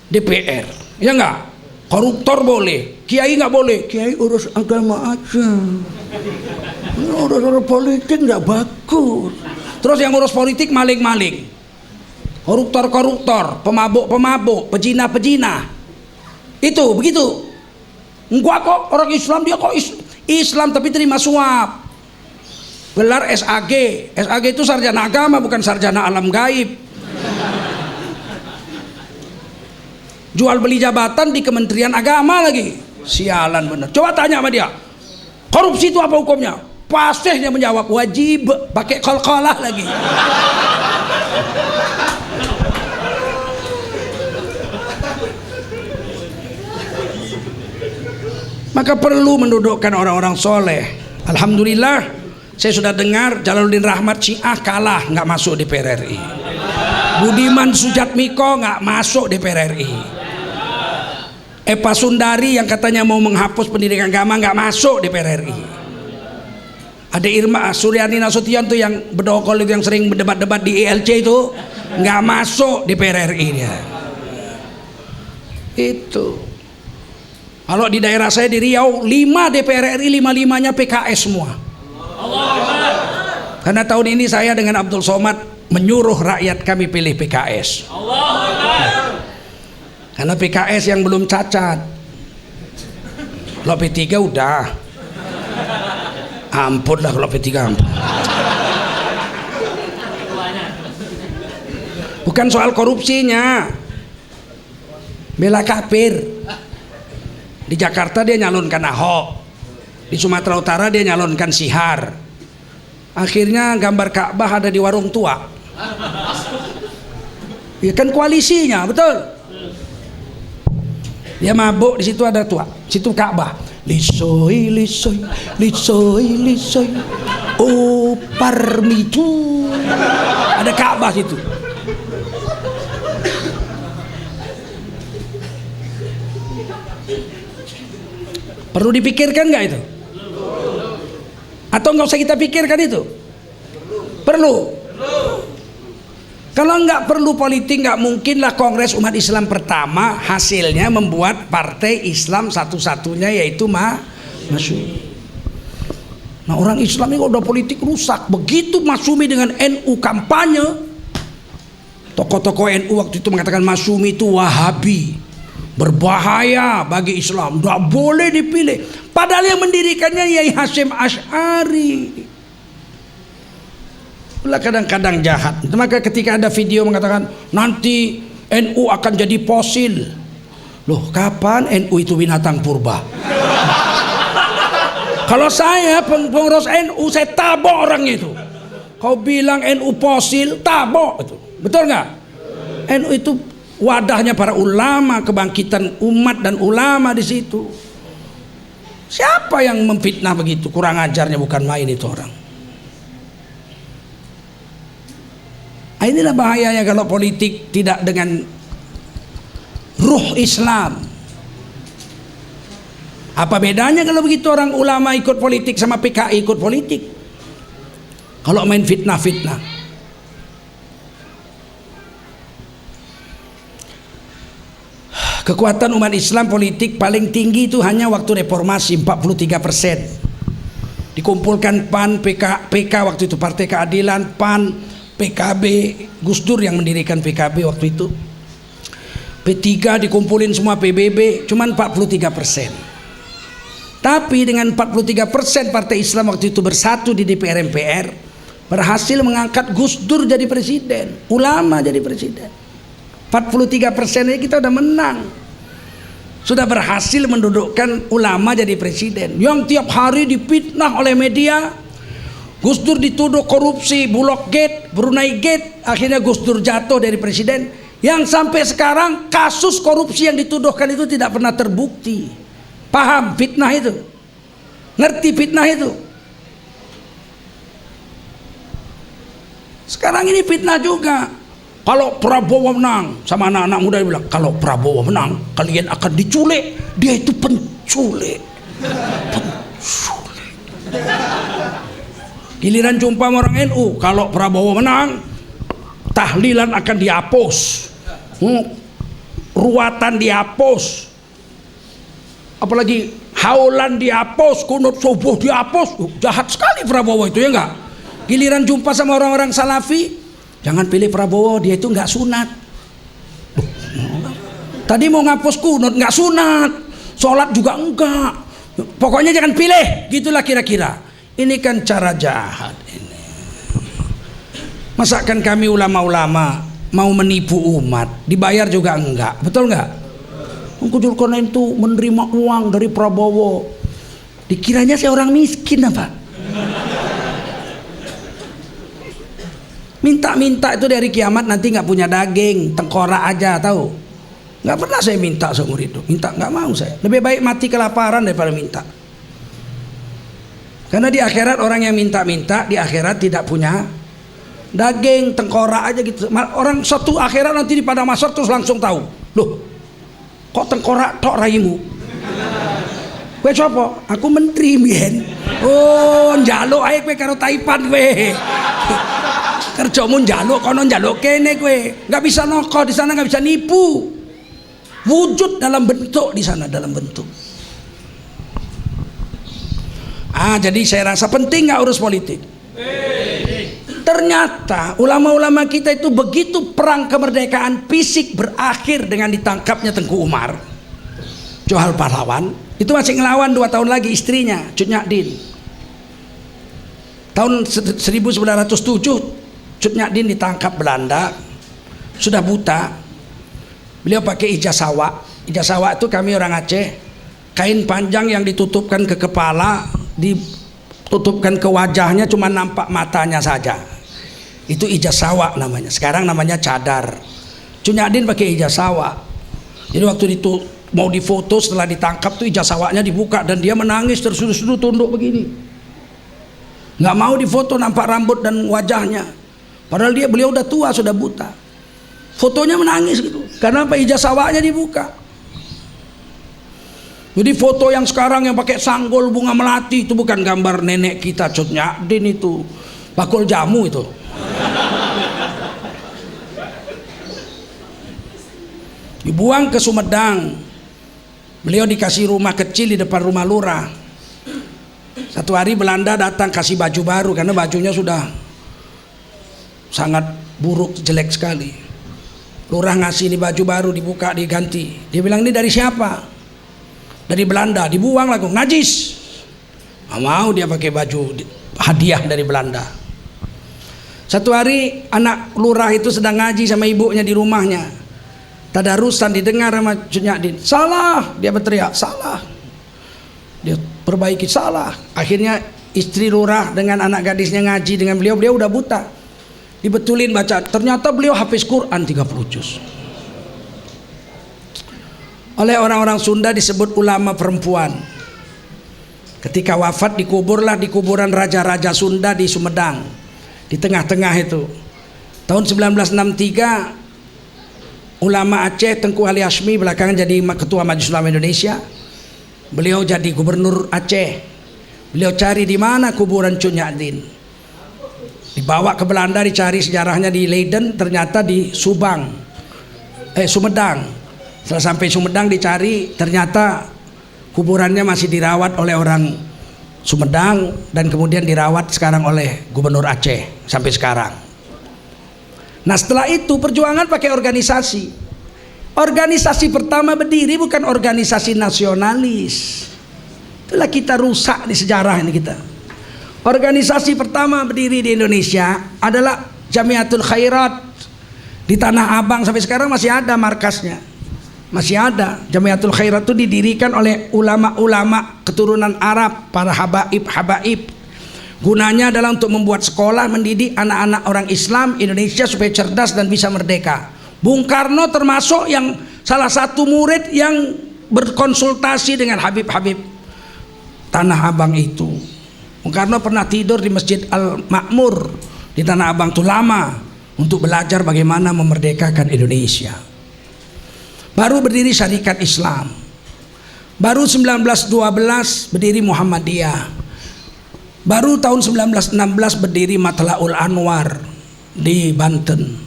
DPR, ya enggak? Koruptor boleh, kiai nggak boleh. Kiai urus agama aja, urus politik nggak bagus. Terus yang urus politik maling-maling, koruptor-koruptor, pemabuk-pemabuk, pejina-pejina. Itu begitu. Enggak kok, orang Islam dia kok Islam tapi terima suap. Gelar SAG. SAG itu sarjana agama, bukan sarjana alam gaib. Jual beli jabatan di Kementerian Agama lagi. Sialan bener. Coba tanya sama dia, korupsi itu apa hukumnya? Pasti dia menjawab wajib, pakai qalqalah lagi. Maka perlu mendudukkan orang-orang soleh. Alhamdulillah, saya sudah dengar Jalaluddin Rahmat Syiah kalah, nggak masuk DPR RI. Budiman Sujatmiko nggak masuk DPR RI. Epa Sundari yang katanya mau menghapus pendidikan agama nggak masuk DPR RI. Ada Irma Suryani Nasution tuh yang bedokol itu, yang sering berdebat-debat di ILC itu, nggak masuk DPR RI dia. Itu. Kalau di daerah saya di Riau 5 DPR RI 5-5-nya PKS semua. Karena tahun ini saya dengan Abdul Somad menyuruh rakyat kami pilih PKS. Karena PKS yang belum cacat. Kalau P3 udah. Ampun lah kalau P3 ampun. Bukan soal korupsinya. Bela kafir. Di Jakarta dia nyalonkan Ahok. Di Sumatera Utara dia nyalonkan Sihar. Akhirnya gambar Ka'bah ada di warung tua. Ya kan koalisinya, betul. Dia mabuk, di situ ada tua. Situ Ka'bah. Lisoy, lisoy, lisoy, lisoy. Oh, parmicu. Ada Ka'bah situ. Perlu dipikirkan nggak itu? Atau nggak usah kita pikirkan itu? Perlu. Kalau nggak perlu politik, nggak mungkinlah Kongres Umat Islam pertama hasilnya membuat partai Islam satu-satunya yaitu Masyumi. Nah, orang Islam ini udah politik rusak. Begitu Masyumi dengan NU kampanye, tokoh-tokoh NU waktu itu mengatakan Masyumi itu Wahabi, berbahaya bagi Islam, tidak boleh dipilih. Padahal yang mendirikannya Yai Hasyim Asy'ari. Itulah kadang-kadang jahat. Maka ketika ada video mengatakan nanti NU akan jadi fosil. Loh, kapan NU itu binatang purba? Kalau saya pengurus NU, saya tabok orang itu. Kau bilang NU fosil, tabok itu. Betul nggak? NU itu wadahnya para ulama, kebangkitan umat dan ulama di situ. Siapa yang memfitnah begitu? Kurang ajarnya bukan main itu orang. Inilah bahayanya kalau politik tidak dengan ruh Islam. Apa bedanya kalau begitu orang ulama ikut politik sama PKI ikut politik? Kalau main fitnah-fitnah. Kekuatan umat Islam politik paling tinggi itu hanya waktu reformasi 43%. Dikumpulkan PAN, PK waktu itu Partai Keadilan, PAN, PKB, Gus Dur yang mendirikan PKB waktu itu. P3 dikumpulin semua PBB, cuman 43%. Tapi dengan 43% Partai Islam waktu itu bersatu di DPR MPR, berhasil mengangkat Gus Dur jadi presiden, ulama jadi presiden. 43% ini kita udah menang. Sudah berhasil mendudukkan ulama jadi presiden. Yang tiap hari difitnah oleh media. Gus Dur dituduh korupsi, Bulog Gate, Brunei Gate. Akhirnya Gus Dur jatuh dari presiden. Yang sampai sekarang kasus korupsi yang dituduhkan itu tidak pernah terbukti. Paham fitnah itu? Ngerti fitnah itu? Sekarang ini fitnah juga. Kalau Prabowo menang, sama anak-anak muda bilang, kalau Prabowo menang, kalian akan diculik. Dia itu penculik. Penculik. Giliran jumpa sama orang NU, kalau Prabowo menang, tahlilan akan dihapus, ruatan dihapus, apalagi haulan dihapus, kunut subuh dihapus. Jahat sekali Prabowo itu, ya enggak? Giliran jumpa sama orang-orang Salafi, jangan pilih Prabowo, dia itu nggak sunat. Tadi mau ngapus kunut, nggak sunat, sholat juga enggak. Pokoknya jangan pilih, gitulah kira-kira. Ini kan cara jahat ini. Masakan kami ulama-ulama mau menipu umat, dibayar juga enggak, betul enggak? Kujul Konen itu menerima uang dari Prabowo, dikiranya saya orang miskin apa? Minta-minta itu dari kiamat nanti nggak punya daging, tengkorak aja, tahu? Nggak pernah saya minta seumur hidup, minta nggak mau saya. Lebih baik mati kelaparan daripada minta. Karena di akhirat orang yang minta-minta di akhirat tidak punya daging, tengkorak aja gitu. Orang satu akhirat nanti di padang mahsyar terus langsung tahu, loh, kok tengkorak tok raimu? Kowe sapa? Aku menteri mbiyen. Oh, njaluk ae kowe karo Taipan kowe. Kerjamu njaluk kono njaluk kene kowe. Enggak bisa noko di sana, enggak bisa nipu. Wujud dalam bentuk di sana, dalam bentuk. Jadi saya rasa penting nggak urus politik. Ternyata ulama-ulama kita itu begitu perang kemerdekaan fisik berakhir dengan ditangkapnya Tengku Umar, Johal Pahlawan. Itu masih ngelawan 2 tahun lagi istrinya, Cut Nyak-Din. Tahun 1907 Cut Nyak-Din ditangkap Belanda, sudah buta. Beliau pakai ijazah. Ijazah itu kami orang Aceh, kain panjang yang ditutupkan ke kepala, ditutupkan ke wajahnya, cuma nampak matanya saja. Itu ijazah namanya. Sekarang namanya cadar. Cut Nyak-Din pakai ijazah. Jadi waktu itu mau difoto setelah ditangkap tuh ijazahnya dibuka dan dia menangis tersudut-sudut tunduk begini. Nggak mau difoto nampak rambut dan wajahnya. Padahal beliau udah tua, sudah buta. Fotonya menangis gitu. Karena apa? Ijazahnya dibuka. Jadi foto yang sekarang yang pakai sanggul bunga melati itu bukan gambar nenek kita Cut Nyak-Din, itu bakul jamu itu. Dibuang ke Sumedang. Beliau dikasih rumah kecil di depan rumah lurah. Satu hari Belanda datang kasih baju baru karena bajunya sudah sangat buruk, jelek sekali. Lurah ngasih ini baju baru, dibuka, diganti. Dia bilang, ini dari siapa? Dari Belanda. Dibuang langsung, najis. Nggak mau dia pakai baju hadiah dari Belanda. Satu hari anak lurah itu sedang ngaji sama ibunya di rumahnya. Tadarusan didengar sama Cut Nyak-Din. Salah, dia berteriak, salah. Dia perbaiki, salah. Akhirnya istri lurah dengan anak gadisnya ngaji dengan beliau udah buta. Dibetulin baca, ternyata beliau hafiz Quran 30 juz. Oleh orang-orang Sunda disebut ulama perempuan. Ketika wafat dikuburlah di kuburan raja-raja Sunda di Sumedang. Di tengah-tengah itu. Tahun 1963 ulama Aceh Tengku Ali Hashmi belakangan jadi ketua Majelis Ulama Indonesia. Beliau jadi gubernur Aceh. Beliau cari di mana kuburan Cut Nyak-Din. Dibawa ke Belanda, dicari sejarahnya di Leiden, ternyata di Sumedang. Setelah sampai Sumedang dicari, ternyata kuburannya masih dirawat oleh orang Sumedang dan kemudian dirawat sekarang oleh gubernur Aceh sampai sekarang. Nah setelah itu perjuangan pakai organisasi. Organisasi pertama berdiri bukan organisasi nasionalis. Itulah kita rusak di sejarah ini kita. Organisasi pertama berdiri di Indonesia adalah Jamiatul Khairat di Tanah Abang, sampai sekarang masih ada markasnya. Masih ada. Jamiatul Khairat itu didirikan oleh ulama-ulama keturunan Arab, para habaib. Gunanya adalah untuk membuat sekolah, mendidik anak-anak orang Islam Indonesia supaya cerdas dan bisa merdeka. Bung Karno termasuk yang salah satu murid yang berkonsultasi dengan Habib-Habib Tanah Abang itu. Bung Karno pernah tidur di Masjid Al-Makmur di Tanah Abang itu lama untuk belajar bagaimana memerdekakan Indonesia. Baru berdiri Syarikat Islam. Baru 1912 berdiri Muhammadiyah. Baru tahun 1916 berdiri Matlaul Anwar di Banten.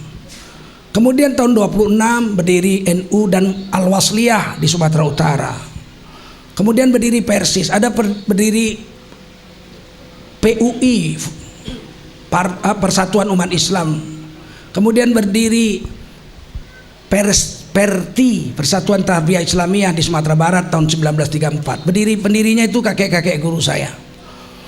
Kemudian tahun 26 berdiri NU dan Al-Wasliyah di Sumatera Utara. Kemudian berdiri Persis, ada berdiri PUI, Persatuan Umat Islam. Kemudian berdiri Perti, Persatuan Tarbiyah Islamiyah di Sumatera Barat tahun 1934. Pendirinya itu kakek-kakek guru saya.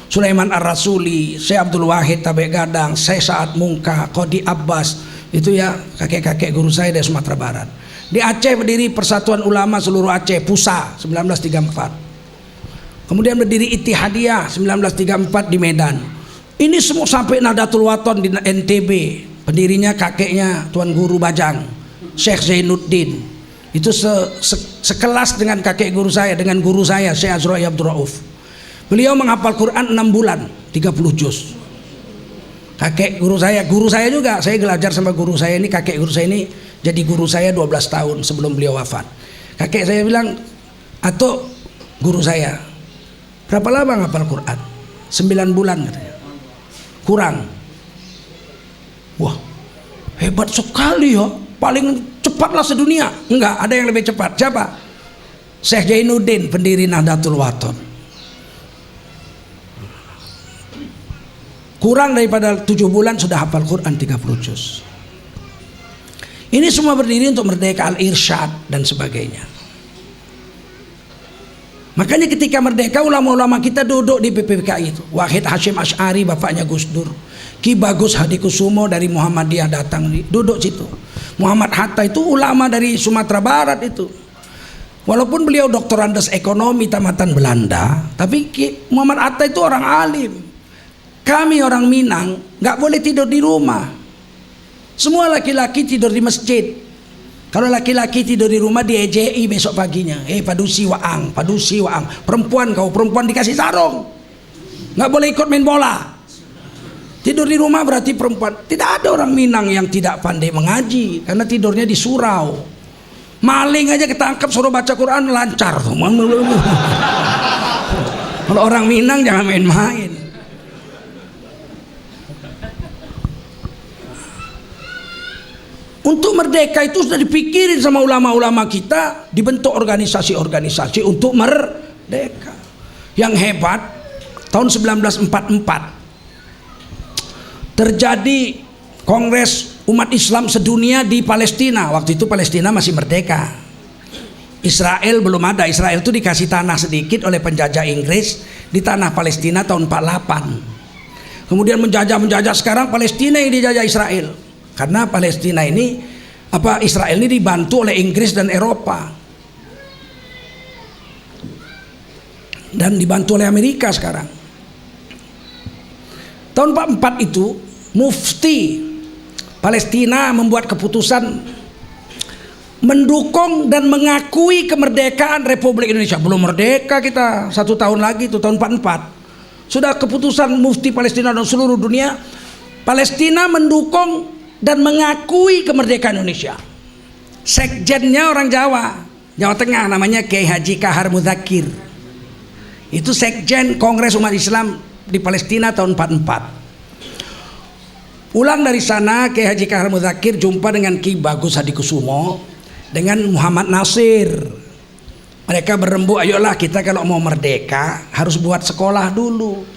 Sulaiman Ar-Rasuli, Syekh Abdul Wahid Tabek Gadang, Syekh Sa'ad Mungka, Qodi Abbas, itu ya kakek-kakek guru saya dari Sumatera Barat. Di Aceh berdiri Persatuan Ulama Seluruh Aceh, PUSA 1934. Kemudian berdiri Ittihadiyah 1934 di Medan. Ini semua sampai Nahdlatul Wathon di NTB. Pendirinya kakeknya Tuan Guru Bajang, Syekh Zainuddin. Itu sekelas dengan kakek guru saya, dengan guru saya Syekh Azra'i Abdul Rauf. Beliau menghafal Quran 6 bulan 30 juz. Kakek guru saya juga, saya belajar sama guru saya ini. Kakek guru saya ini jadi guru saya 12 tahun sebelum beliau wafat. Kakek saya bilang, atau guru saya, berapa lama ngapal Quran? 9 bulan katanya. Kurang. Wah, hebat sekali ya. Paling cepatlah sedunia. Enggak, ada yang lebih cepat. Siapa? Syekh Zainuddin, pendiri Nahdlatul Wathon. kurang daripada 7 bulan sudah hafal Quran 30 juz. Ini semua berdiri untuk merdeka, al-irsyad dan sebagainya. Makanya ketika merdeka ulama-ulama kita duduk di PPKI itu. Wahid Hashim Asy'ari bapaknya Gus Dur, Ki Bagus Hadikusumo dari Muhammadiyah datang duduk situ. Muhammad Hatta itu ulama dari Sumatera Barat itu. Walaupun beliau doktorandes ekonomi tamatan Belanda, tapi Muhammad Hatta itu orang alim. Kami orang Minang nggak boleh tidur di rumah. Semua laki-laki tidur di masjid. Kalau laki-laki tidur di rumah diejei besok paginya. Padusi waang, padusi waang. Perempuan kau, perempuan dikasih sarung. Nggak boleh ikut main bola. Tidur di rumah berarti perempuan. Tidak ada orang Minang yang tidak pandai mengaji karena tidurnya di surau. Maling aja ketangkep suruh baca Quran lancar. Kalau orang Minang jangan main-main. Untuk merdeka itu sudah dipikirin sama ulama-ulama kita, dibentuk organisasi-organisasi untuk merdeka. Yang hebat tahun 1944 terjadi Kongres Umat Islam Sedunia di Palestina. Waktu itu Palestina masih merdeka. Israel belum ada. Israel itu dikasih tanah sedikit oleh penjajah Inggris di tanah Palestina tahun 48. Kemudian menjajah sekarang Palestina yang dijajah Israel. Karena Palestina ini Israel ini dibantu oleh Inggris dan Eropa dan dibantu oleh Amerika sekarang. Tahun 44 itu Mufti Palestina membuat keputusan mendukung dan mengakui kemerdekaan Republik Indonesia. Belum merdeka kita 1 tahun lagi itu tahun 44. Sudah keputusan Mufti Palestina dan seluruh dunia, Palestina mendukung dan mengakui kemerdekaan Indonesia. Sekjennya orang Jawa Tengah, namanya Kiai Haji Kahar Muzakir. Itu sekjen Kongres Umat Islam di Palestina tahun 44. Pulang dari sana Kiai Haji Kahar Muzakir jumpa dengan Ki Bagus Hadikusumo dengan Muhammad Nasir. Mereka berembuk, ayolah kita kalau mau merdeka harus buat sekolah dulu.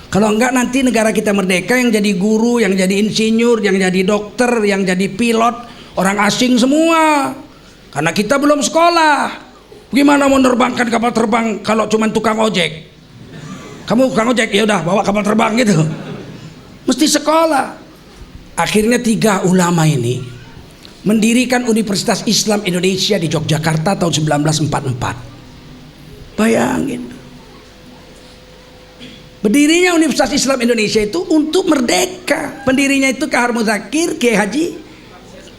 Kalau enggak nanti negara kita merdeka yang jadi guru, yang jadi insinyur, yang jadi dokter, yang jadi pilot orang asing semua. Karena kita belum sekolah. Gimana mau menerbangkan kapal terbang kalau cuma tukang ojek? Kamu tukang ojek, ya udah bawa kapal terbang gitu. Mesti sekolah. Akhirnya 3 ulama ini mendirikan Universitas Islam Indonesia di Yogyakarta tahun 1944. Bayangin. Berdirinya Universitas Islam Indonesia itu untuk merdeka. Pendirinya itu Kahar Muzakir, Kiai Haji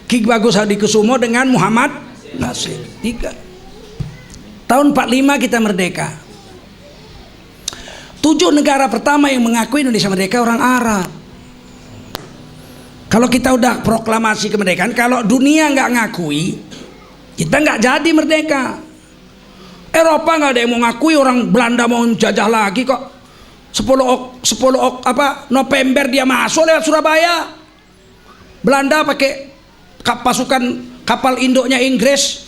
Ki Bagus Hadikusumo dengan Muhammad Nasir. 3. Tahun 45 kita merdeka. 7 negara pertama yang mengakui Indonesia merdeka orang Arab. Kalau kita udah proklamasi kemerdekaan, kalau dunia nggak ngakui, kita nggak jadi merdeka. Eropa nggak ada yang mau ngakui, orang Belanda mau jajah lagi kok. 10 November dia masuk lewat Surabaya. Belanda pakai pasukan kapal induknya Inggris,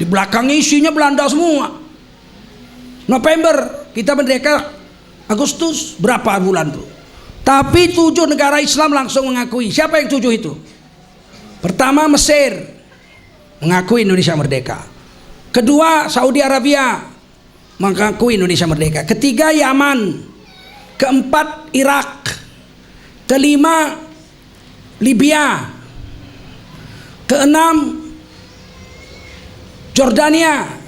di belakang isinya Belanda semua. November kita merdeka, Agustus berapa bulan tuh. Tapi 7 negara Islam langsung mengakui. Siapa yang 7 itu? Pertama Mesir mengakui Indonesia merdeka. Kedua Saudi Arabia mengakui Indonesia merdeka. Ketiga Yaman. Keempat Irak. Kelima Libya. Keenam Jordania.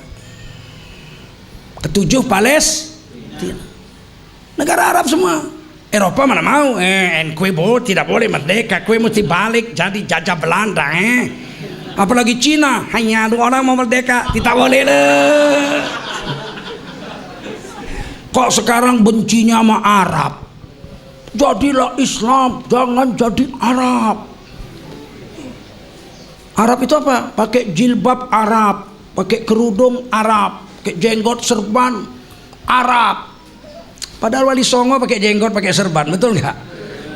Ketujuh Palestina. Negara Arab semua. Eropa mana mau? Kue tidak boleh merdeka. Kue mesti balik jadi jajah Belanda. Apalagi Cina, hanya 2 orang mau merdeka, tidak boleh lah. Kok sekarang bencinya sama Arab? Jadilah Islam, jangan jadi Arab. Arab itu apa? Pakai jilbab Arab, pakai kerudung Arab, pakai jenggot serban Arab. Padahal Wali Songo pakai jenggot, pakai serban, betul nggak?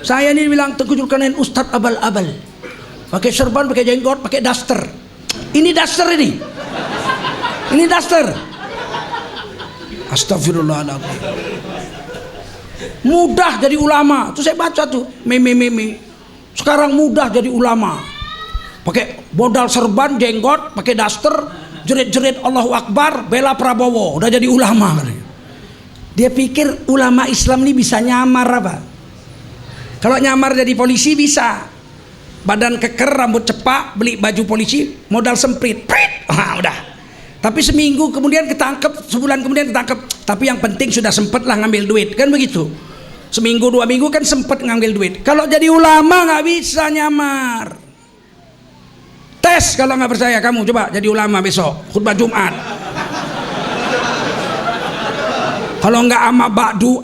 Saya ini bilang Tengku Zulkarnain Ustadz abal-abal, pakai serban, pakai jenggot, pakai daster. Ini daster ini. Ini daster. Astagfirullahaladzim. mudah jadi ulama. Terus saya baca tuh meme. Sekarang mudah jadi ulama. Pakai modal serban, jenggot, pakai daster, jerit-jerit Allahu Akbar, bela Prabowo, udah jadi ulama. Dia pikir ulama Islam ini bisa nyamar apa? Kalau nyamar jadi polisi bisa. Badan keker, rambut cepak, beli baju polisi, modal semprit, prit, udah. Tapi seminggu kemudian ketangkep, sebulan kemudian ketangkep. Tapi yang penting sudah sempet lah ngambil duit, kan begitu. Seminggu 2 minggu kan sempet ngambil duit. Kalau jadi ulama nggak bisa nyamar. Tes kalau nggak percaya kamu coba jadi ulama besok khutbah Jumat. Kalau nggak ama ba'du.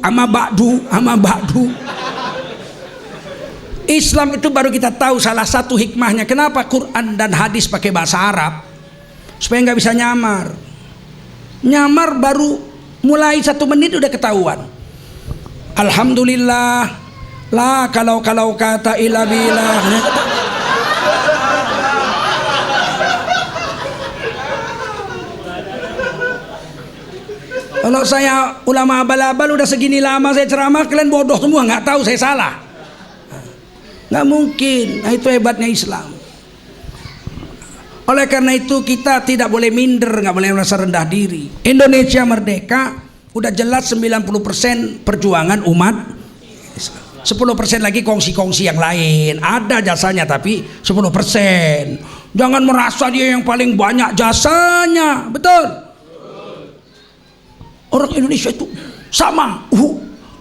Islam itu baru kita tahu salah satu hikmahnya kenapa Quran dan hadis pakai bahasa Arab, supaya nggak bisa nyamar. Nyamar baru mulai 1 menit udah ketahuan. Alhamdulillah, la kalau kata ila billah. Kalau saya ulama abal-abal udah segini lama saya ceramah, kalian bodoh semua, nggak tahu saya salah. Nggak mungkin. Nah, itu hebatnya Islam. Oleh karena itu kita tidak boleh minder, nggak boleh merasa rendah diri. Indonesia merdeka udah jelas 90% perjuangan umat Islam. 10% lagi kongsi-kongsi yang lain. Ada jasanya tapi 10%. Jangan merasa dia yang paling banyak jasanya. Betul. Orang Indonesia itu sama,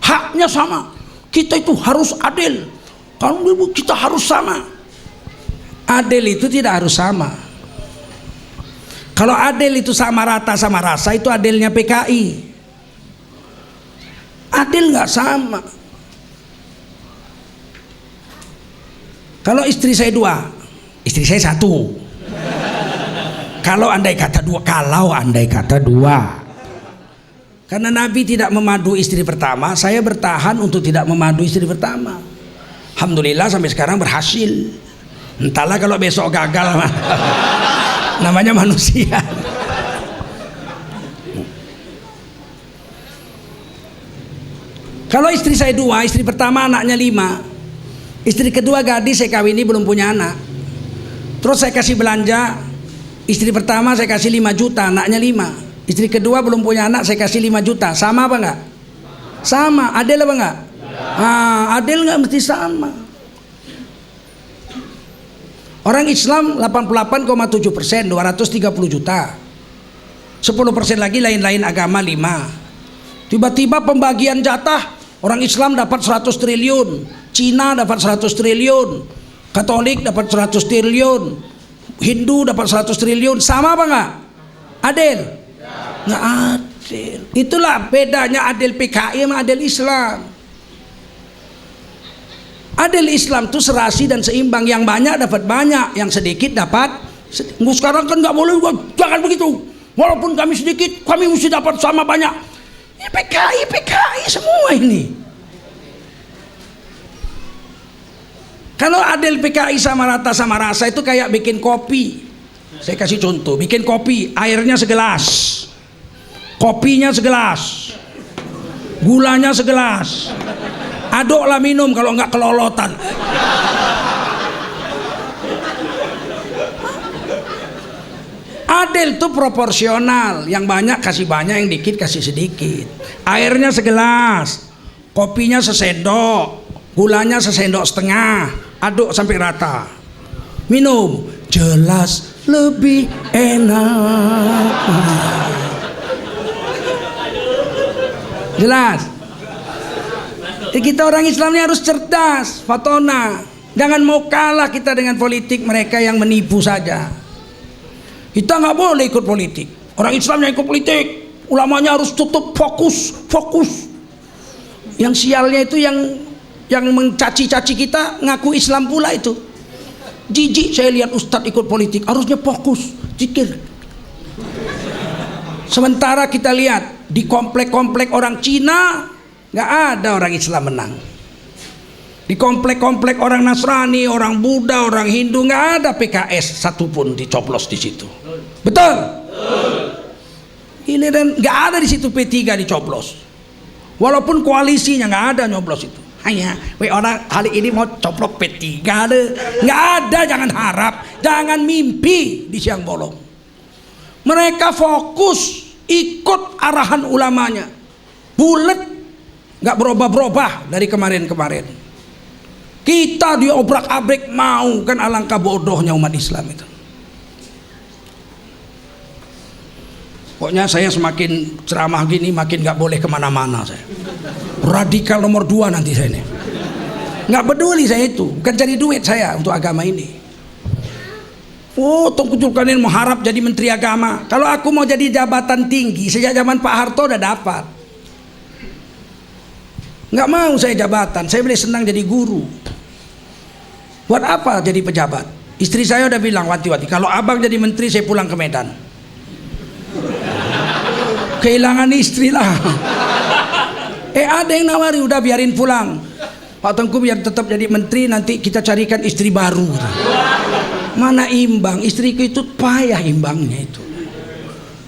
haknya sama. Kita itu harus adil. Kalau kita harus sama. Adil itu tidak harus sama. Kalau adil itu sama rata sama rasa, itu adilnya PKI. Adil nggak sama. Kalau istri saya 2, istri saya 1. Kalau andai kata 2. Karena Nabi tidak memadu istri pertama, saya bertahan untuk tidak memadu istri pertama. Alhamdulillah sampai sekarang berhasil. Entahlah kalau besok gagal, namanya manusia. Kalau istri saya 2, istri pertama anaknya 5, istri kedua gadis saya kawini belum punya anak. Terus saya kasih belanja, istri pertama saya kasih 5 juta, anaknya 5. Istri kedua belum punya anak, saya kasih 5 juta. Sama apa enggak? Sama. Adil apa enggak? Adil enggak mesti sama. Orang Islam 88,7%, 230 juta. 10% lagi lain-lain agama 5. Tiba-tiba pembagian jatah, orang Islam dapat 100 triliun, Cina dapat 100 triliun, Katolik dapat 100 triliun, Hindu dapat 100 triliun. Sama apa enggak? Adil? Nggak adil. Itulah bedanya adil PKI sama adil Islam. Adil Islam itu serasi dan seimbang. Yang banyak dapat banyak, yang sedikit dapat sedikit. Sekarang kan nggak boleh, jangan begitu. Walaupun kami sedikit, kami mesti dapat sama banyak. Ini PKI semua ini. Kalau adil PKI sama rata sama rasa itu kayak bikin kopi. Saya kasih contoh, bikin kopi, airnya segelas, kopinya segelas, gulanya segelas. Aduklah minum kalau nggak kelolotan. Adil itu proporsional, yang banyak kasih banyak, yang dikit kasih sedikit. Airnya segelas, kopinya sesendok, gulanya sesendok setengah, aduk sampai rata. Minum, jelas lebih enak. Jelas. Kita orang Islam ini harus cerdas, fatona. Jangan mau kalah kita dengan politik mereka yang menipu saja. Kita nggak boleh ikut politik. Orang Islam yang ikut politik, ulamanya harus tutup fokus. Yang sialnya itu yang mencaci-caci kita ngaku Islam pula itu. Jijik saya lihat ustadz ikut politik, harusnya fokus, zikir. Sementara kita lihat di komplek-komplek orang Cina nggak ada orang Islam menang. Di komplek-komplek orang Nasrani, orang Buddha, orang Hindu nggak ada PKS satupun dicoblos di situ. Betul? Ini dan nggak ada di situ P3 dicoblos. Walaupun koalisinya nggak ada nyoblos itu. Hanya, orang kali ini mau coplok P3 deh. Nggak ada, jangan harap, jangan mimpi di siang bolong. Mereka fokus ikut arahan ulamanya, bulet, nggak berubah-berubah dari kemarin-kemarin. Kita diobrak-abrik mau, kan alangkah bodohnya umat Islam itu. Pokoknya saya semakin ceramah gini makin nggak boleh kemana-mana saya. Radikal nomor 2 nanti saya ini. Nggak peduli saya itu, bukan cari duit saya untuk agama ini. Oh, Tengku Zulkarnain mengharap jadi menteri agama. Kalau aku mau jadi jabatan tinggi sejak zaman Pak Harto udah dapat. Nggak mau saya jabatan, saya boleh senang jadi guru. Buat apa jadi pejabat? Istri saya udah bilang wanti-wanti, kalau abang jadi menteri saya pulang ke Medan. Kehilangan istri lah. Ada yang nawari, udah biarin pulang Pak Tengku, biar tetap jadi menteri, nanti kita carikan istri baru. Mana imbang, istriku itu payah imbangnya itu.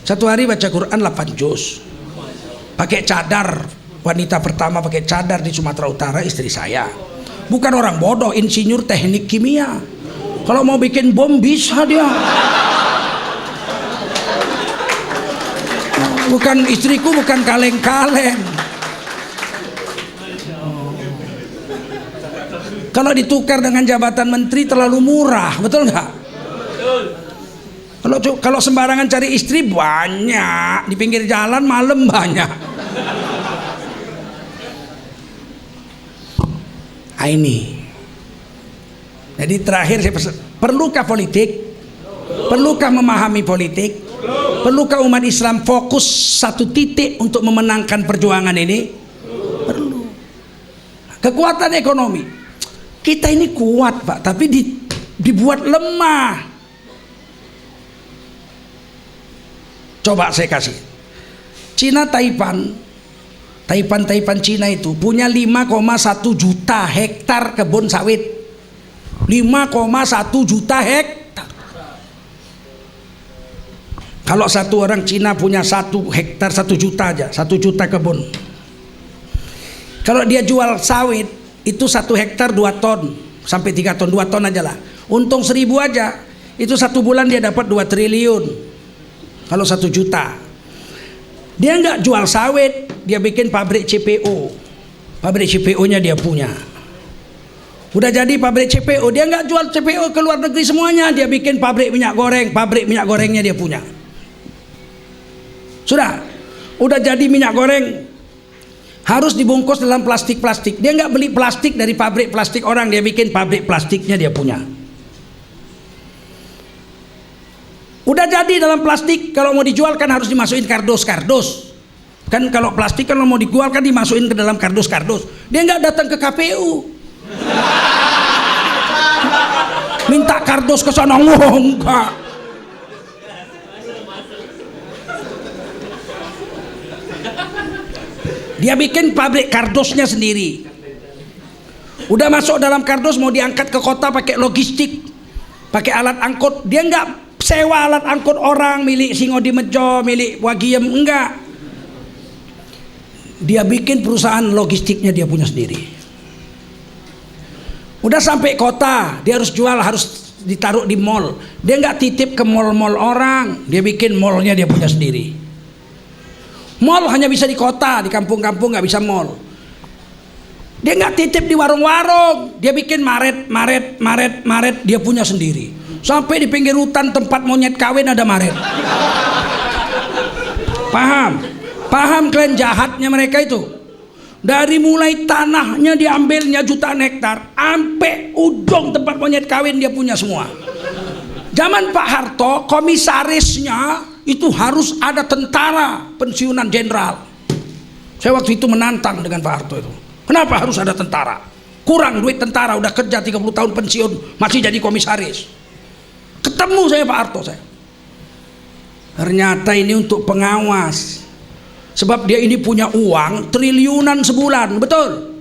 Satu hari baca Quran 8 juz, pakai cadar. Wanita pertama pakai cadar di Sumatera Utara istri saya. Bukan orang bodoh, insinyur teknik kimia. Kalau mau bikin bom bisa dia. Bukan istriku, bukan kaleng-kaleng. Kalau ditukar dengan jabatan menteri terlalu murah, betul nggak? Kalau sembarangan cari istri banyak, di pinggir jalan malam banyak. Ini. Jadi terakhir saya pesan, perlukah politik? Perlukah memahami politik? Perlukah umat Islam fokus satu titik untuk memenangkan perjuangan ini? Perlu. Kekuatan ekonomi. Kita ini kuat Pak, tapi dibuat lemah. Coba saya kasih. Cina Taipan Cina itu punya 5,1 juta hektar kebun sawit. 5,1 juta hektar. Kalau satu orang Cina punya 1 hektar 1 juta aja, 1 juta kebun. Kalau dia jual sawit itu 1 hektar 2 ton sampai 3 ton, 2 ton aja lah. Untung 1.000 aja. Itu 1 bulan dia dapat 2 triliun. Kalau 1 juta. Dia nggak jual sawit, dia bikin pabrik CPO. Pabrik CPO-nya dia punya. Udah jadi pabrik CPO, dia nggak jual CPO ke luar negeri semuanya, dia bikin pabrik minyak goreng, pabrik minyak gorengnya dia punya. Udah jadi minyak goreng, harus dibungkus dalam plastik-plastik. Dia nggak beli plastik dari pabrik plastik orang, dia bikin pabrik plastiknya dia punya. Udah jadi dalam plastik, kalau mau dijual kan harus dimasukin kardus-kardus. Kan kalau plastik kan mau dijual kan dimasukin ke dalam kardus-kardus. Dia nggak datang ke KPU. Minta kardus ke sana, enggak. Dia bikin pabrik kardusnya sendiri. Udah masuk dalam kardus, mau diangkat ke kota pakai logistik, pakai alat angkut. Dia nggak sewa alat angkut orang milik Singodimejo, milik Wagiem, enggak. Dia bikin perusahaan logistiknya dia punya sendiri. Udah sampai kota, dia harus jual, harus ditaruh di mall. Dia nggak titip ke mall-mall orang, dia bikin mallnya dia punya sendiri. Mall hanya bisa di kota, di kampung-kampung nggak bisa mall. Dia nggak titip di warung-warung, dia bikin maret, dia punya sendiri. Sampai di pinggir hutan tempat monyet kawin ada maret. Paham kalian jahatnya mereka itu? Dari mulai tanahnya diambilnya jutaan hektar, sampai ujung tempat monyet kawin dia punya semua. Zaman Pak Harto, komisarisnya itu harus ada tentara pensiunan jenderal. Saya waktu itu menantang dengan Pak Harto itu. Kenapa harus ada tentara? Kurang duit tentara, udah kerja 30 tahun pensiun, masih jadi komisaris. Ketemu saya Pak Harto saya. Ternyata ini untuk pengawas. Sebab dia ini punya uang triliunan sebulan, betul?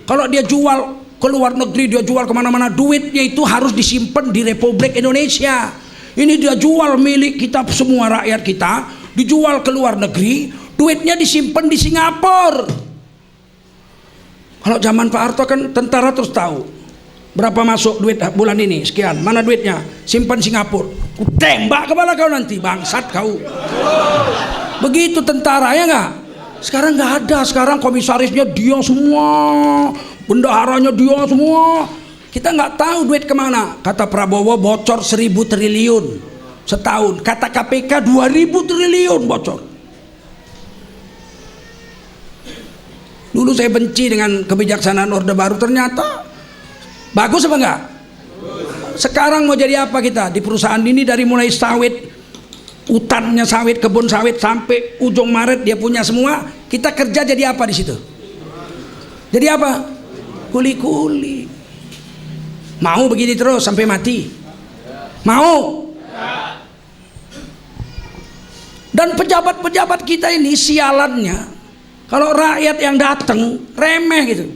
Kalau dia jual ke luar negeri, dia jual kemana-mana, duitnya itu harus disimpan di Republik Indonesia. Ini dia jual milik kita semua, rakyat kita, dijual ke luar negeri, duitnya disimpan di Singapura. Kalau zaman Pak Harto kan tentara terus tahu berapa masuk duit bulan ini, sekian, mana duitnya, simpan Singapura, ku tembak kepala kau nanti, bangsat kau. Begitu tentara, ya nggak? Sekarang nggak ada, sekarang komisarisnya dia semua, bendaharanya dia semua. Kita nggak tahu duit kemana. Kata Prabowo bocor 1.000 triliun setahun, kata KPK 2.000 triliun bocor. Dulu saya benci dengan kebijaksanaan Orde Baru, ternyata bagus apa enggak? Sekarang mau jadi apa kita? Di perusahaan ini dari mulai sawit, hutannya sawit, kebun sawit sampai ujung Maret dia punya semua. Kita kerja jadi apa di situ? Jadi apa? Kuli-kuli. Mau begini terus sampai mati? Mau? Dan pejabat-pejabat kita ini sialannya, kalau rakyat yang datang remeh gitu,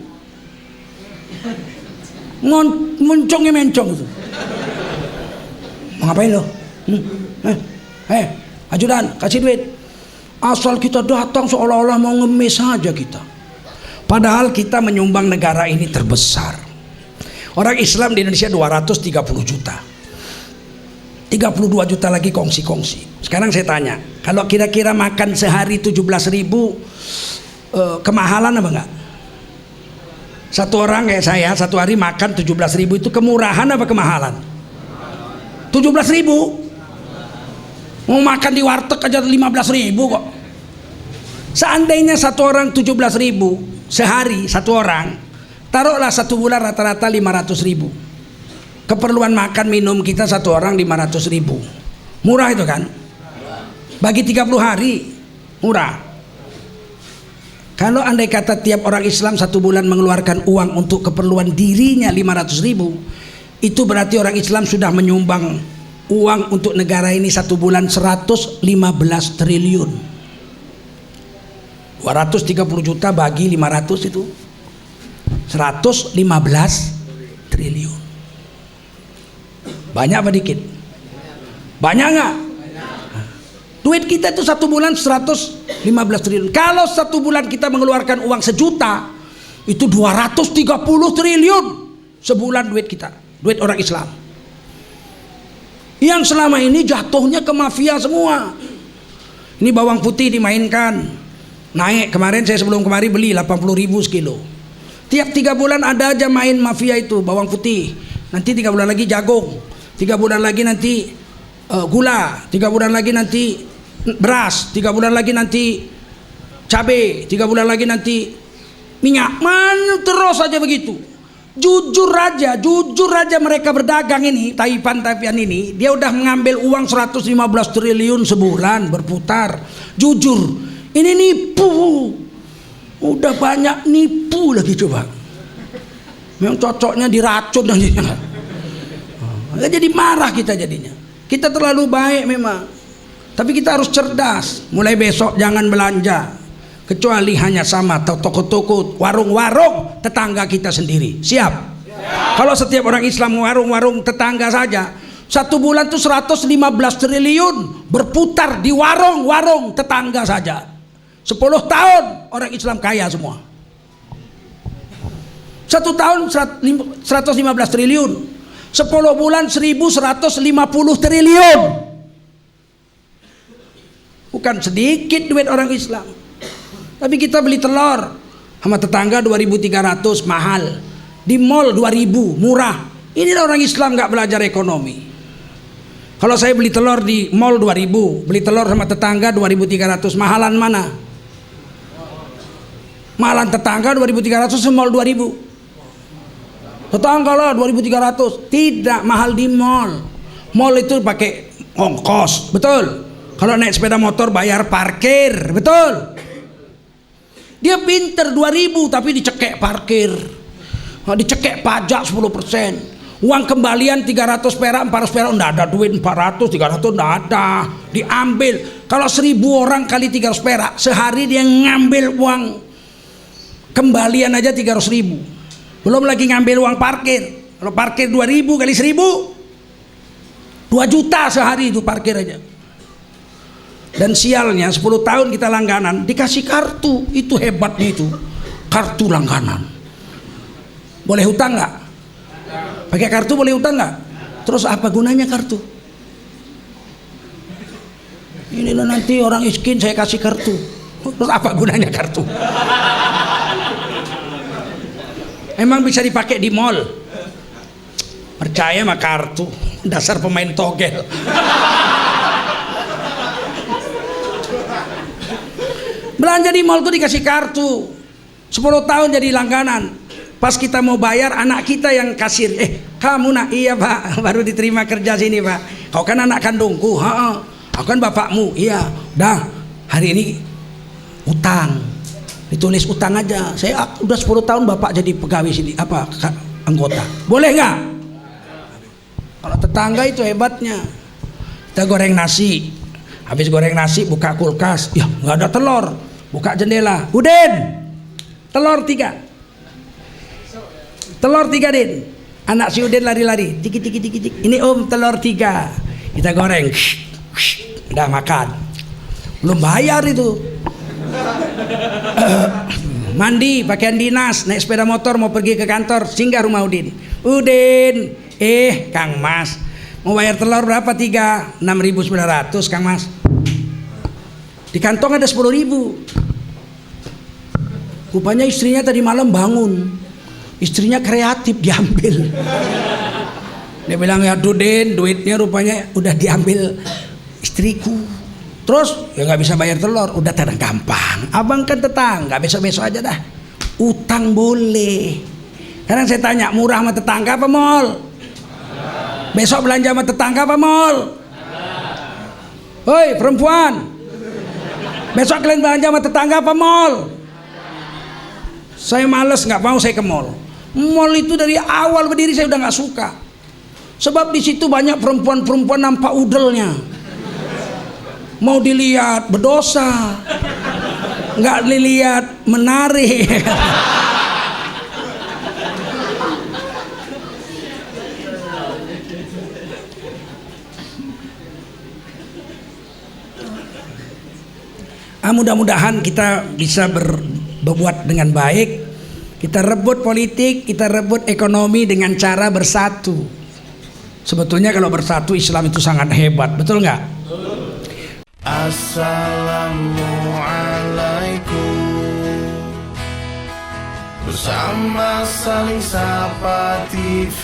mencongnya mencong gitu. Mau ngapain lo? Ajudan kasih duit. Asal kita datang seolah-olah mau ngemis saja kita. Padahal kita menyumbang negara ini terbesar. Orang Islam di Indonesia 230 juta. 32 juta lagi kongsi-kongsi. Sekarang saya tanya, kalau kira-kira makan sehari 17.000, kemahalan apa enggak? Satu orang kayak saya satu hari makan 17.000 itu kemurahan apa kemahalan? 17.000. Mau makan di warteg aja 15.000 kok. Seandainya satu orang 17.000 sehari satu orang, taruhlah satu bulan rata-rata 500.000. Keperluan makan minum kita satu orang 500.000. Murah itu kan? Bagi 30 hari murah. Kalau andai kata tiap orang Islam satu bulan mengeluarkan uang untuk keperluan dirinya 500.000, itu berarti orang Islam sudah menyumbang uang untuk negara ini satu bulan 115 triliun. 230 juta bagi 500 itu 115 triliun. Banyak apa dikit? Banyak nggak? Duit kita itu satu bulan 115 triliun. Kalau satu bulan kita mengeluarkan uang 1 juta, itu 230 triliun sebulan duit kita, duit orang Islam. Yang selama ini jatuhnya ke mafia semua. Ini bawang putih dimainkan, naik. Kemarin saya sebelum kemari beli 80.000 sekilo. Tiap 3 bulan ada aja main mafia itu bawang putih. Nanti 3 bulan lagi jagung, 3 bulan lagi nanti gula, 3 bulan lagi nanti beras, 3 bulan lagi nanti cabai, 3 bulan lagi nanti minyak. Terus aja begitu. Jujur aja mereka berdagang ini, taipan ini, dia udah mengambil uang 115 triliun sebulan berputar. Jujur, ini nipu. Udah banyak nipu lagi coba. Memang cocoknya diracun nantinya. Jadi marah kita jadinya. Kita terlalu baik memang. Tapi kita harus cerdas. Mulai besok jangan belanja kecuali hanya sama toko-toko, warung-warung tetangga kita sendiri. Siap? Kalau setiap orang Islam warung-warung tetangga saja, satu bulan tuh 115 triliun berputar di warung-warung tetangga saja. 10 tahun orang Islam kaya semua. 1 tahun 115 triliun. 10 bulan 1.150 triliun. Bukan sedikit duit orang Islam. Tapi kita beli telur sama tetangga 2.300 mahal, di mall 2.000 murah. Ini orang Islam nggak belajar ekonomi. Kalau saya beli telur di mall 2.000, beli telur sama tetangga 2.300, mahalan mana? Mahalan tetangga 2.300, mall 2.000. Tetangga lah 2.300, tidak mahal di mall. Mall itu pakai ongkos, betul. Kalau naik sepeda motor bayar parkir, betul. Dia pinter 2.000 tapi dicekek parkir, dicekek pajak 10%. Uang kembalian 300 perak, 400 perak, enggak ada duit 400, 300 enggak ada, diambil. Kalau 1.000 orang kali 300 perak, sehari dia ngambil uang kembalian aja 300.000. Belum lagi ngambil uang parkir. Kalau parkir 2.000 kali 1.000, 2 juta sehari itu parkir aja. Dan sialnya 10 tahun kita langganan dikasih kartu. Itu hebatnya itu, kartu langganan. Boleh hutang nggak? Pakai kartu boleh hutang nggak? Terus apa gunanya kartu? Ini nanti orang miskin saya kasih kartu. Terus apa gunanya kartu? Emang bisa dipakai di mall? Percaya sama kartu. Dasar pemain togel. Belanja di mall tuh dikasih kartu 10 tahun jadi langganan. Pas kita mau bayar, anak kita yang kasir. Kamu nak? Iya pak, baru diterima kerja sini pak. Kau kan anak kandungku. Aku kan bapakmu. Iya. Dah, hari ini utang. Ditulis utang aja. Saya udah 10 tahun bapak jadi pegawai sini, anggota. Boleh nggak? Kalau tetangga itu hebatnya. Kita goreng nasi. Habis goreng nasi buka kulkas. Ya nggak ada telur. Buka jendela. Udin, telur 3. Telur 3 Din. Anak si Udin lari-lari. Tiki. Ini om telur 3. Kita goreng. Udah makan. Belum bayar itu. Mandi pakaian dinas, naik sepeda motor mau pergi ke kantor, singgah rumah Udin. Udin, Kang Mas, mau bayar telur berapa? 3, 6.900 Kang Mas. Di kantong ada 10.000. Rupanya istrinya tadi malam bangun. Istrinya kreatif, diambil. Dia bilang, ya Udin, duitnya rupanya udah diambil istriku. Terus ya nggak bisa bayar telur, udah tenang gampang. Abang kan tetangga, besok-besok aja dah. Utang boleh. Kadang saya tanya, murah sama tetangga apa mall? Besok belanja sama tetangga apa mall? Hoi perempuan, besok kalian belanja sama tetangga apa mall? Saya males, nggak mau saya ke mall. Mall itu dari awal berdiri saya udah nggak suka. Sebab di situ banyak perempuan-perempuan nampak udelnya. Mau dilihat berdosa, nggak dilihat menarik. Mudah-mudahan kita bisa berbuat dengan baik. Kita rebut politik, kita rebut ekonomi dengan cara bersatu. Sebetulnya kalau bersatu Islam itu sangat hebat, betul nggak? Assalamualaikum. Bersama saling sapa TV.